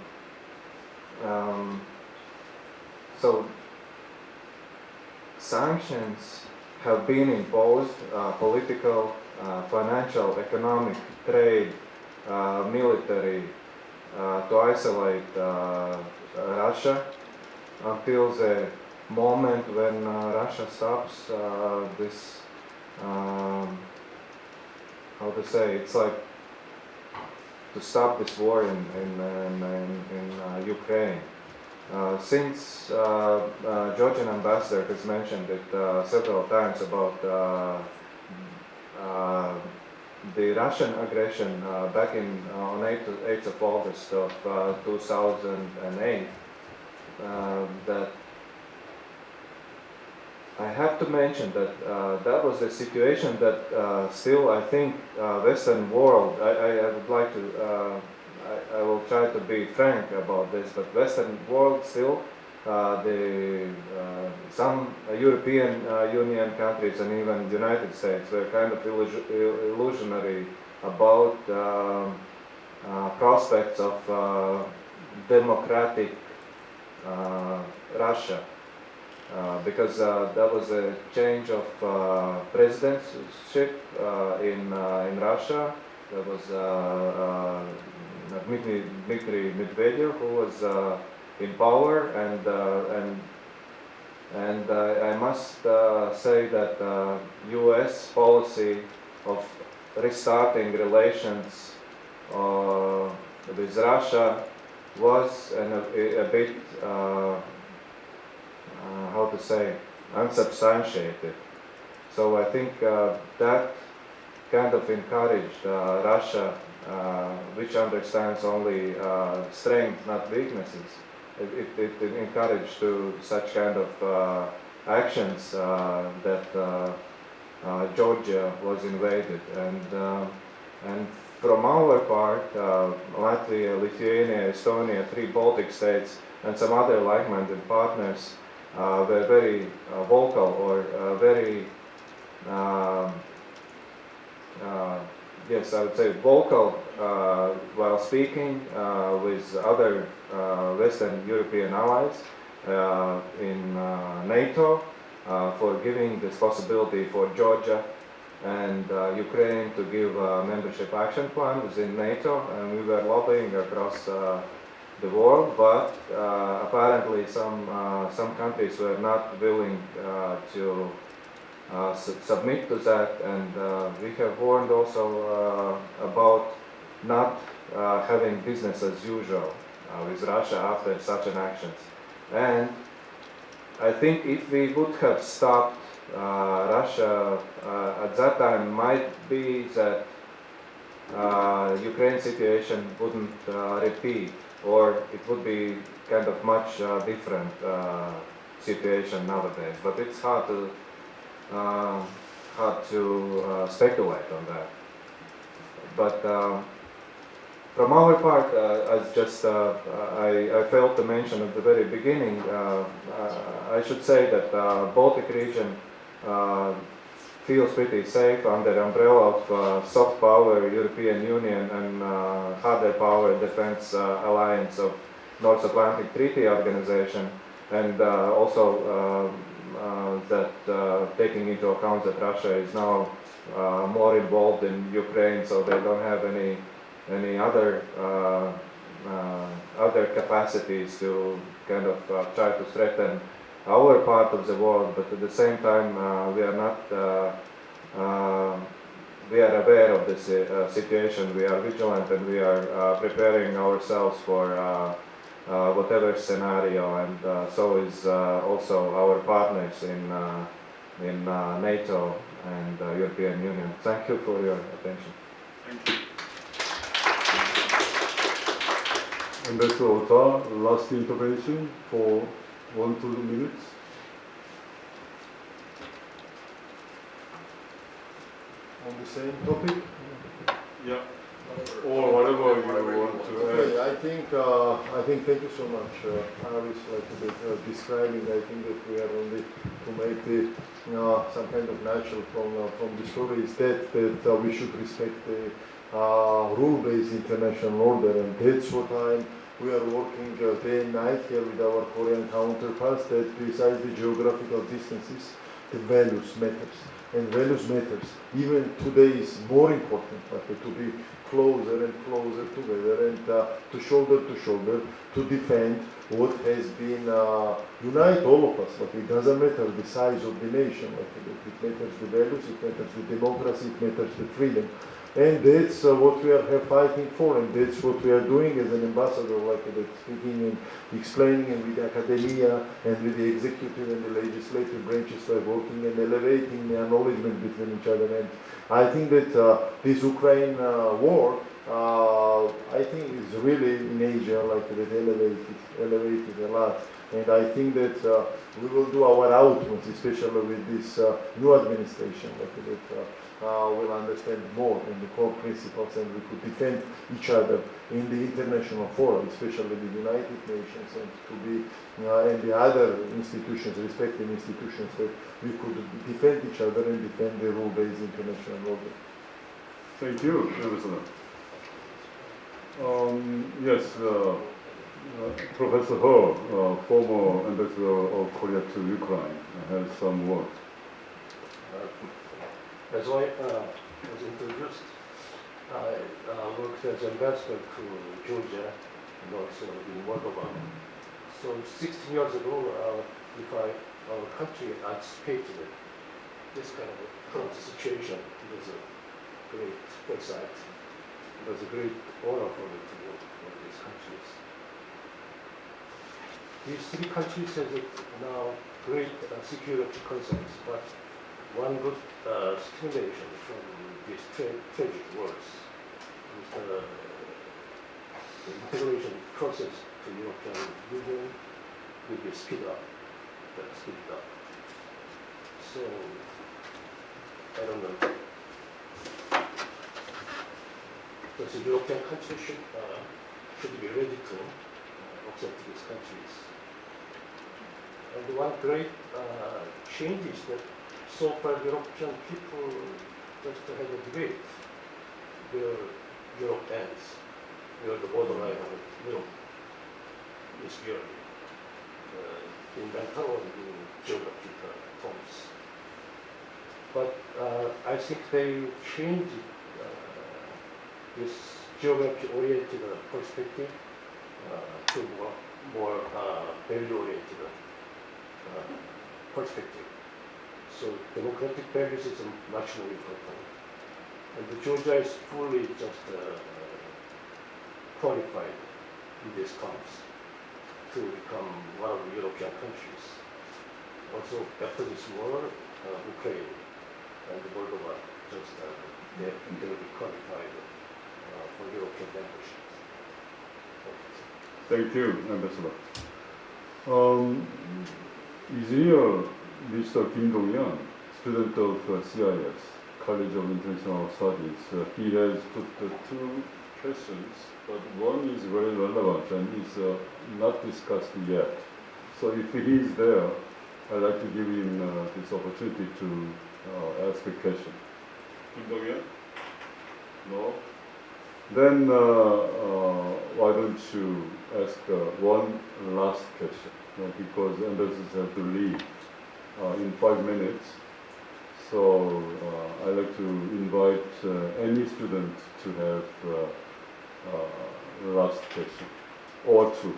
sanctions have been imposed, political, financial, economic, trade, military, to isolate Russia until the moment when Russia stops this, how to say, it's like to stop this war in Ukraine. Since Georgian ambassador has mentioned it several times about the Russian aggression back on 8th of August of 2008, that I have to mention that that was the situation that still I think Western world, I would like to, I will try to be frank about this, but Western world still, some European Union countries and even the United States were kind of illusionary about prospects of democratic Russia. Because that was a change of presidency in Russia. There was Dmitry Medvedev, who was in power, and I must say that U.S. policy of restarting relations with Russia was a bit how to say, unsubstantiated. So I think that kind of encouraged Russia, which understands only strength, not weaknesses. It encouraged to such kind of actions that Georgia was invaded, and from our part, Latvia, Lithuania, Estonia, 3 Baltic states, and some other like-minded partners were very vocal, or very, yes, I would say vocal while speaking with other Western European allies in NATO for giving this possibility for Georgia and Ukraine to give a membership action plan within NATO, and we were lobbying across the world, but apparently some countries were not willing to submit to that, and we have warned also about not having business as usual with Russia after such an actions. And I think if we would have stopped Russia at that time, might be that Ukraine situation wouldn't repeat, or it would be kind of much different situation nowadays. But it's hard to speculate on that. But from our part, as just I failed to mention at the very beginning, I should say that Baltic region feels pretty safe under the umbrella of soft power European Union and harder power defense alliance of North Atlantic Treaty Organization, and also that taking into account that Russia is now more involved in Ukraine, so they don't have any other capacities to kind of try to threaten our part of the world, but at the same time we are not we are aware of this situation, we are vigilant, and we are preparing ourselves for whatever scenario, and so is also our partners in NATO and European Union. Thank you for your attention. Thank you. Ambassador Otar, last intervention for 1 to 2 minutes. On the same topic? Yeah. Or whatever you want to Okay, add. I think thank you so much, Aris, describing. I think that we are only to make the some kind of natural from the story is that we should respect the rule-based international order, and that's what we are working day and night here with our Korean counterparts. That besides the geographical distances, the values matters, and values matters. Even today is more important, to be closer and closer together and to shoulder to defend what has been unite all of us. It doesn't matter the size of the nation. It matters the values, it matters the democracy, it matters the freedom. And that's what we are fighting for, and that's what we are doing as an ambassador, speaking and explaining, and with the academia and with the executive and the legislative branches, by working and elevating the acknowledgement between each other. And I think that this Ukraine war, I think is really in Asia elevated a lot. And I think that we will do our utmost, especially with this new administration, will understand more in the core principles, and we could defend each other in the international forum, especially the United Nations, and to be and the other institutions, respective institutions, that we could defend each other and defend the rule-based international order. Thank you, Ambassador. Yes, Professor Ho, former ambassador of Korea to Ukraine, has some words. As I was introduced, I worked as ambassador to Georgia and also in Moldova. So 16 years ago, our country anticipated this kind of current situation. It was a great foresight. It was a great honor for me to work for these countries. These three countries have now great security concerns, but one good stimulation from these tragic wars is the integration process to European Union will be speed up. So I don't know. Because the European countries should be ready to accept these countries. And one great change is that so far European people just have a debate where Europe ends, where the borderline of Europe is beyond in mental and in geographical terms. But I think they changed this geography-oriented perspective to more value-oriented perspective. So democratic values is much more important. And Georgia is fully just qualified in these terms to become one of the European countries. Also, after this war, Ukraine and Moldova just they will be qualified for European membership. Thank you, Ambassador. Is here Mr. Kim Dong-yeon, student of CIS, College of International Studies. He has put two questions, but one is very relevant and is not discussed yet. So if he is there, I'd like to give him this opportunity to ask a question. Kim Dong-yeon? No? Then why don't you ask one last question, because ambassadors have to leave in 5 minutes. So I'd like to invite any student to have last question, or two.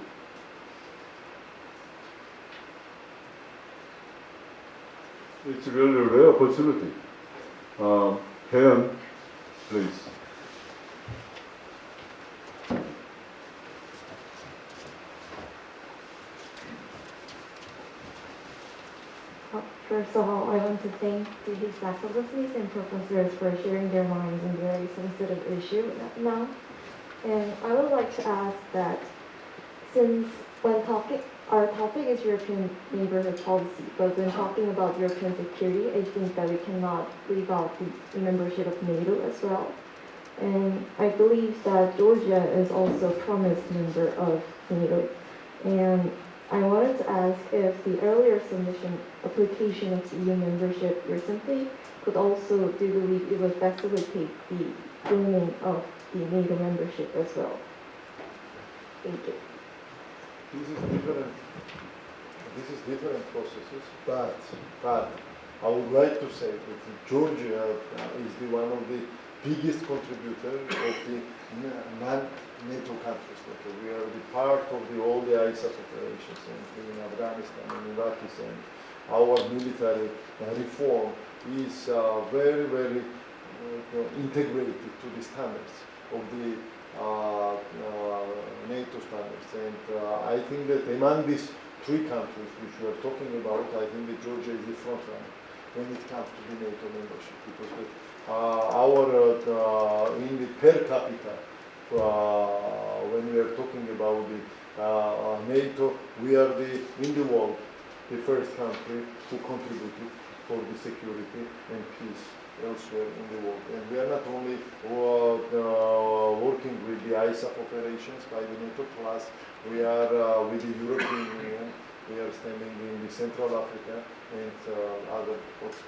It's really a rare opportunity. Helen, please. First of all, I want to thank the His Excellencies and professors for sharing their minds on very sensitive issue now. And I would like to ask that since our topic is European neighborhood policy, but when talking about European security, I think that we cannot leave out the membership of NATO as well. And I believe that Georgia is also a promised member of NATO. And I wanted to ask if the earlier submission application of the EU membership recently could also, do you believe it would facilitate the joining of the NATO membership as well? Thank you. This is different processes, but I would like to say that Georgia is one of the biggest contributor of the non-NATO countries. Okay, we are the part of all the ISAF operations in Afghanistan and Iraq, and our military reform is very, very integrated to the standards of the NATO standards. And I think that among these three countries which we are talking about, I think that Georgia is the front runner when it comes to the NATO membership, because in the per capita, when we are talking about the NATO, we are in the world the first country who contributed for the security and peace elsewhere in the world. And we are not only working with the ISAF operations by the NATO, plus we are with the European Union, we are standing in the Central Africa and other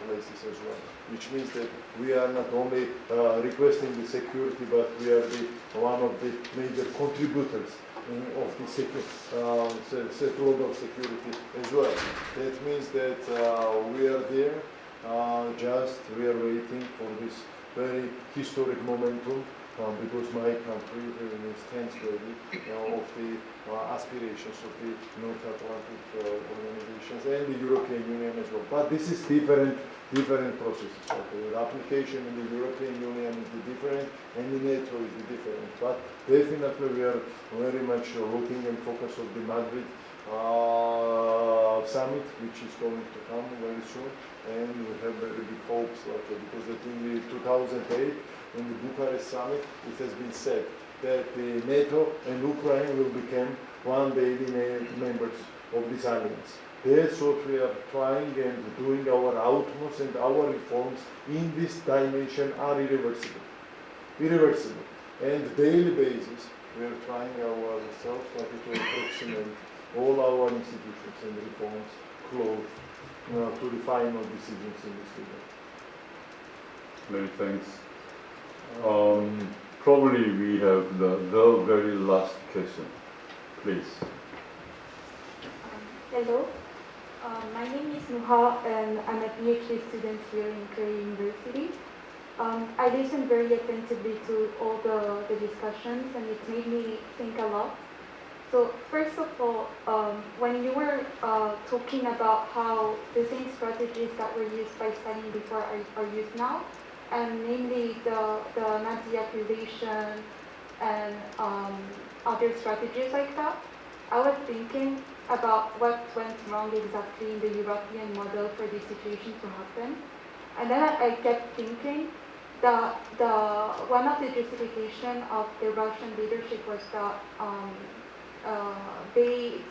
places as well, which means that we are not only requesting the security, but we are one of the major contributors of the global security as well. That means that we are there, we are waiting for this very historic momentum, because my country stands ready of the aspirations of the North Atlantic organizations and the European Union as well. But this is different processes. Okay? The application in the European Union is different, and in NATO is different. But definitely we are very much looking and focused on the Madrid summit, which is going to come very soon, and we have very big hopes, because in the 2008, in the Bucharest summit, it has been said that the NATO and Ukraine will become one day the members of this alliance. That's what we are trying and doing our utmost, and our reforms in this dimension are irreversible. And daily basis, we are trying ourselves to approximate all our institutions and reforms close to the final decisions in this regard. Many thanks. Probably we have the very last question. Please. Hello. My name is Nuha, and I'm a PhD student here in Korea University. I listened very attentively to all the discussions, and it made me think a lot. So first of all, when you were talking about how the same strategies that were used by Stalin before are used now, and namely the Nazi accusation and other strategies like that, I was thinking about what went wrong exactly in the European model for this situation to happen. And then I kept thinking that one of the justification of the Russian leadership was that they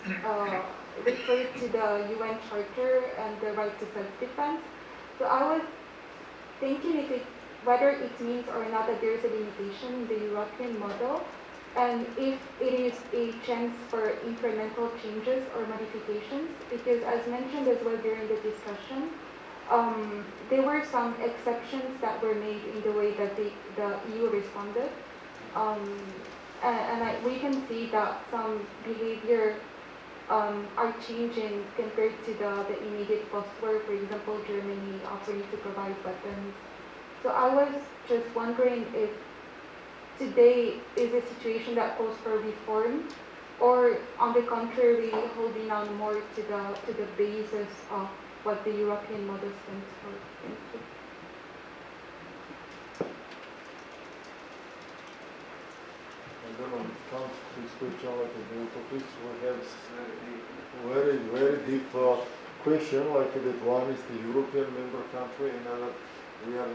referred to the UN Charter and the right to self-defense. So I was thinking whether it means or not that there is a limitation in the European model, and if it is a chance for incremental changes or modifications, because as mentioned as well during the discussion, there were some exceptions that were made in the way that the EU responded. We can see that some behavior are changing compared to the immediate post-war. For example, Germany offering to provide weapons. So I was just wondering if today is a situation that calls for reform, or on the contrary, holding on more to the basis of what the European model stands for. Thank you. I don't know, it comes to this question like a Geopolitics, we have very, very deep question, like that one is the European member country, another we are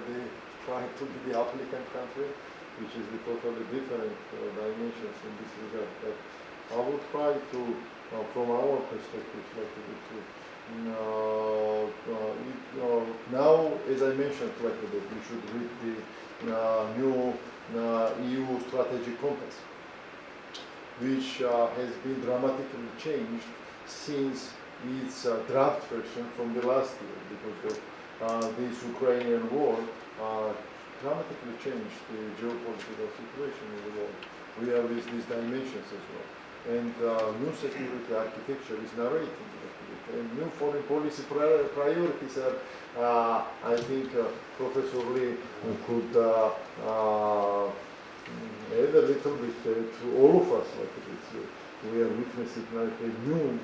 trying to be the applicant country, which is the totally different dimensions in this regard. But I will try to, from our perspective, now, as I mentioned, that we should read the new EU strategic compass, which has been dramatically changed since its draft version from the last year, because this Ukrainian war dramatically changed the geopolitical situation in the world. We have these dimensions as well. And new security architecture is narrating it. And new foreign policy priorities are, I think, Professor Lee could add a little bit to all of us. We are witnessing a new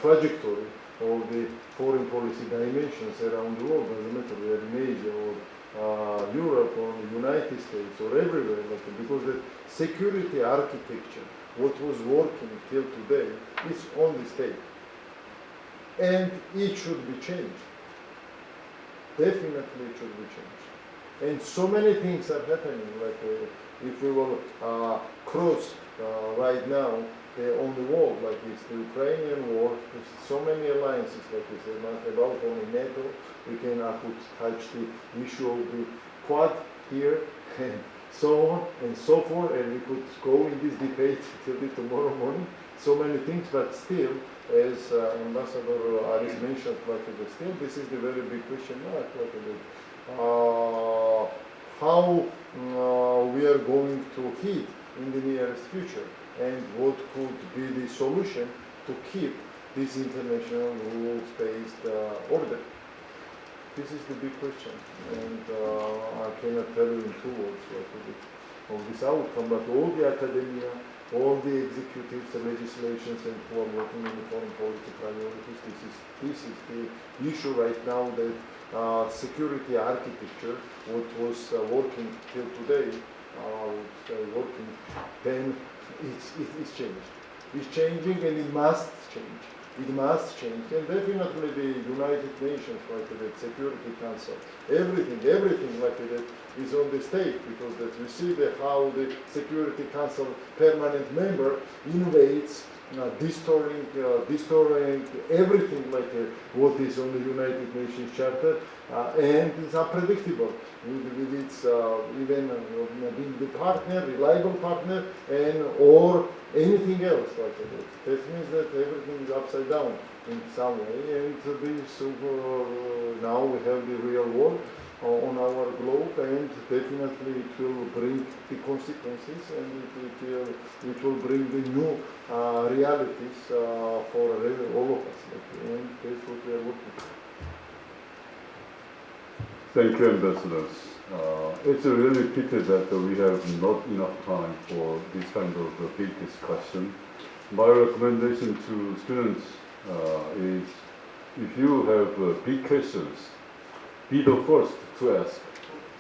trajectory of the foreign policy dimensions around the world. Doesn't matter we are in Asia or Europe or the United States or everywhere, because the security architecture, what was working till today, is on the state. And it should be changed. Definitely it should be changed. And so many things are happening, if we will cross right now on the wall, like this, the Ukrainian war, there's so many alliances like this, not about only NATO. We can touch the issue of the Quad here, and so on and so forth, and we could go in this debate till tomorrow morning. So many things, but still, as Ambassador Aris mentioned, still this is the very big question mark, how we are going to hit in the nearest future, and what could be the solution to keep this international rules-based order. This is the big question, and I cannot tell you in 2 words of this outcome, but all the academia, all the executives, the legislations, and who are working in the foreign policy priorities, this is the issue right now, that security architecture, what was working till today, working then, it's changed. It's changing, and it must change. It must change, and definitely the United Nations, the Security Council, everything like that is on the stake, because that we see how the Security Council permanent member innovates, destroying everything what is on the United Nations Charter, and it's unpredictable with its even being the partner, reliable partner, and or anything else like that. That means that everything is upside down in some way, and this, now we have the real war on our globe, and definitely it will bring the consequences, and it will bring the new realities for all of us, and that's what we are working on. Thank you, ambassadors. It's a really pity that we have not enough time for this kind of big discussion. My recommendation to students is, if you have big questions, be the first to ask,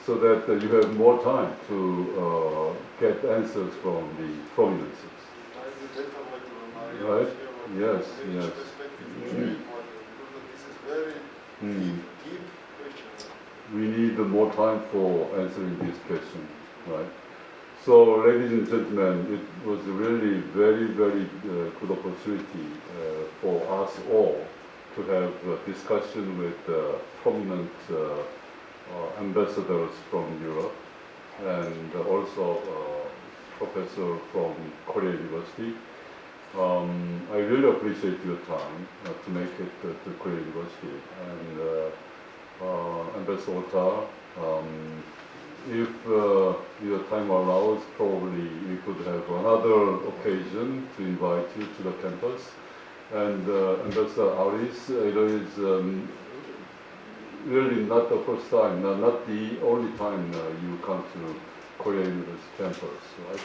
so that you have more time to get answers from the prominences. Right? Yes, yes. Deep question. We need more time for answering this question, right? So, ladies and gentlemen, it was really very, very good opportunity for us all to have a discussion with prominent ambassadors from Europe, and also professor from Korea University. I really appreciate your time to make it to Korea University. And Ambassador Otar, if your time allows, probably we could have another occasion to invite you to the campus. And Ambassador Aris, it is really not the first time, not the only time you come to Korea University campus, right?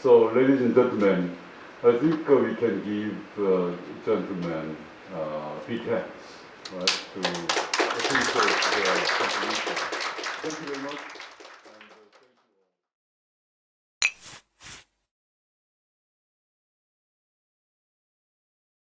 So, ladies and gentlemen, I think we can give gentlemen big hands, right, to appreciate their contribution. Thank you very much.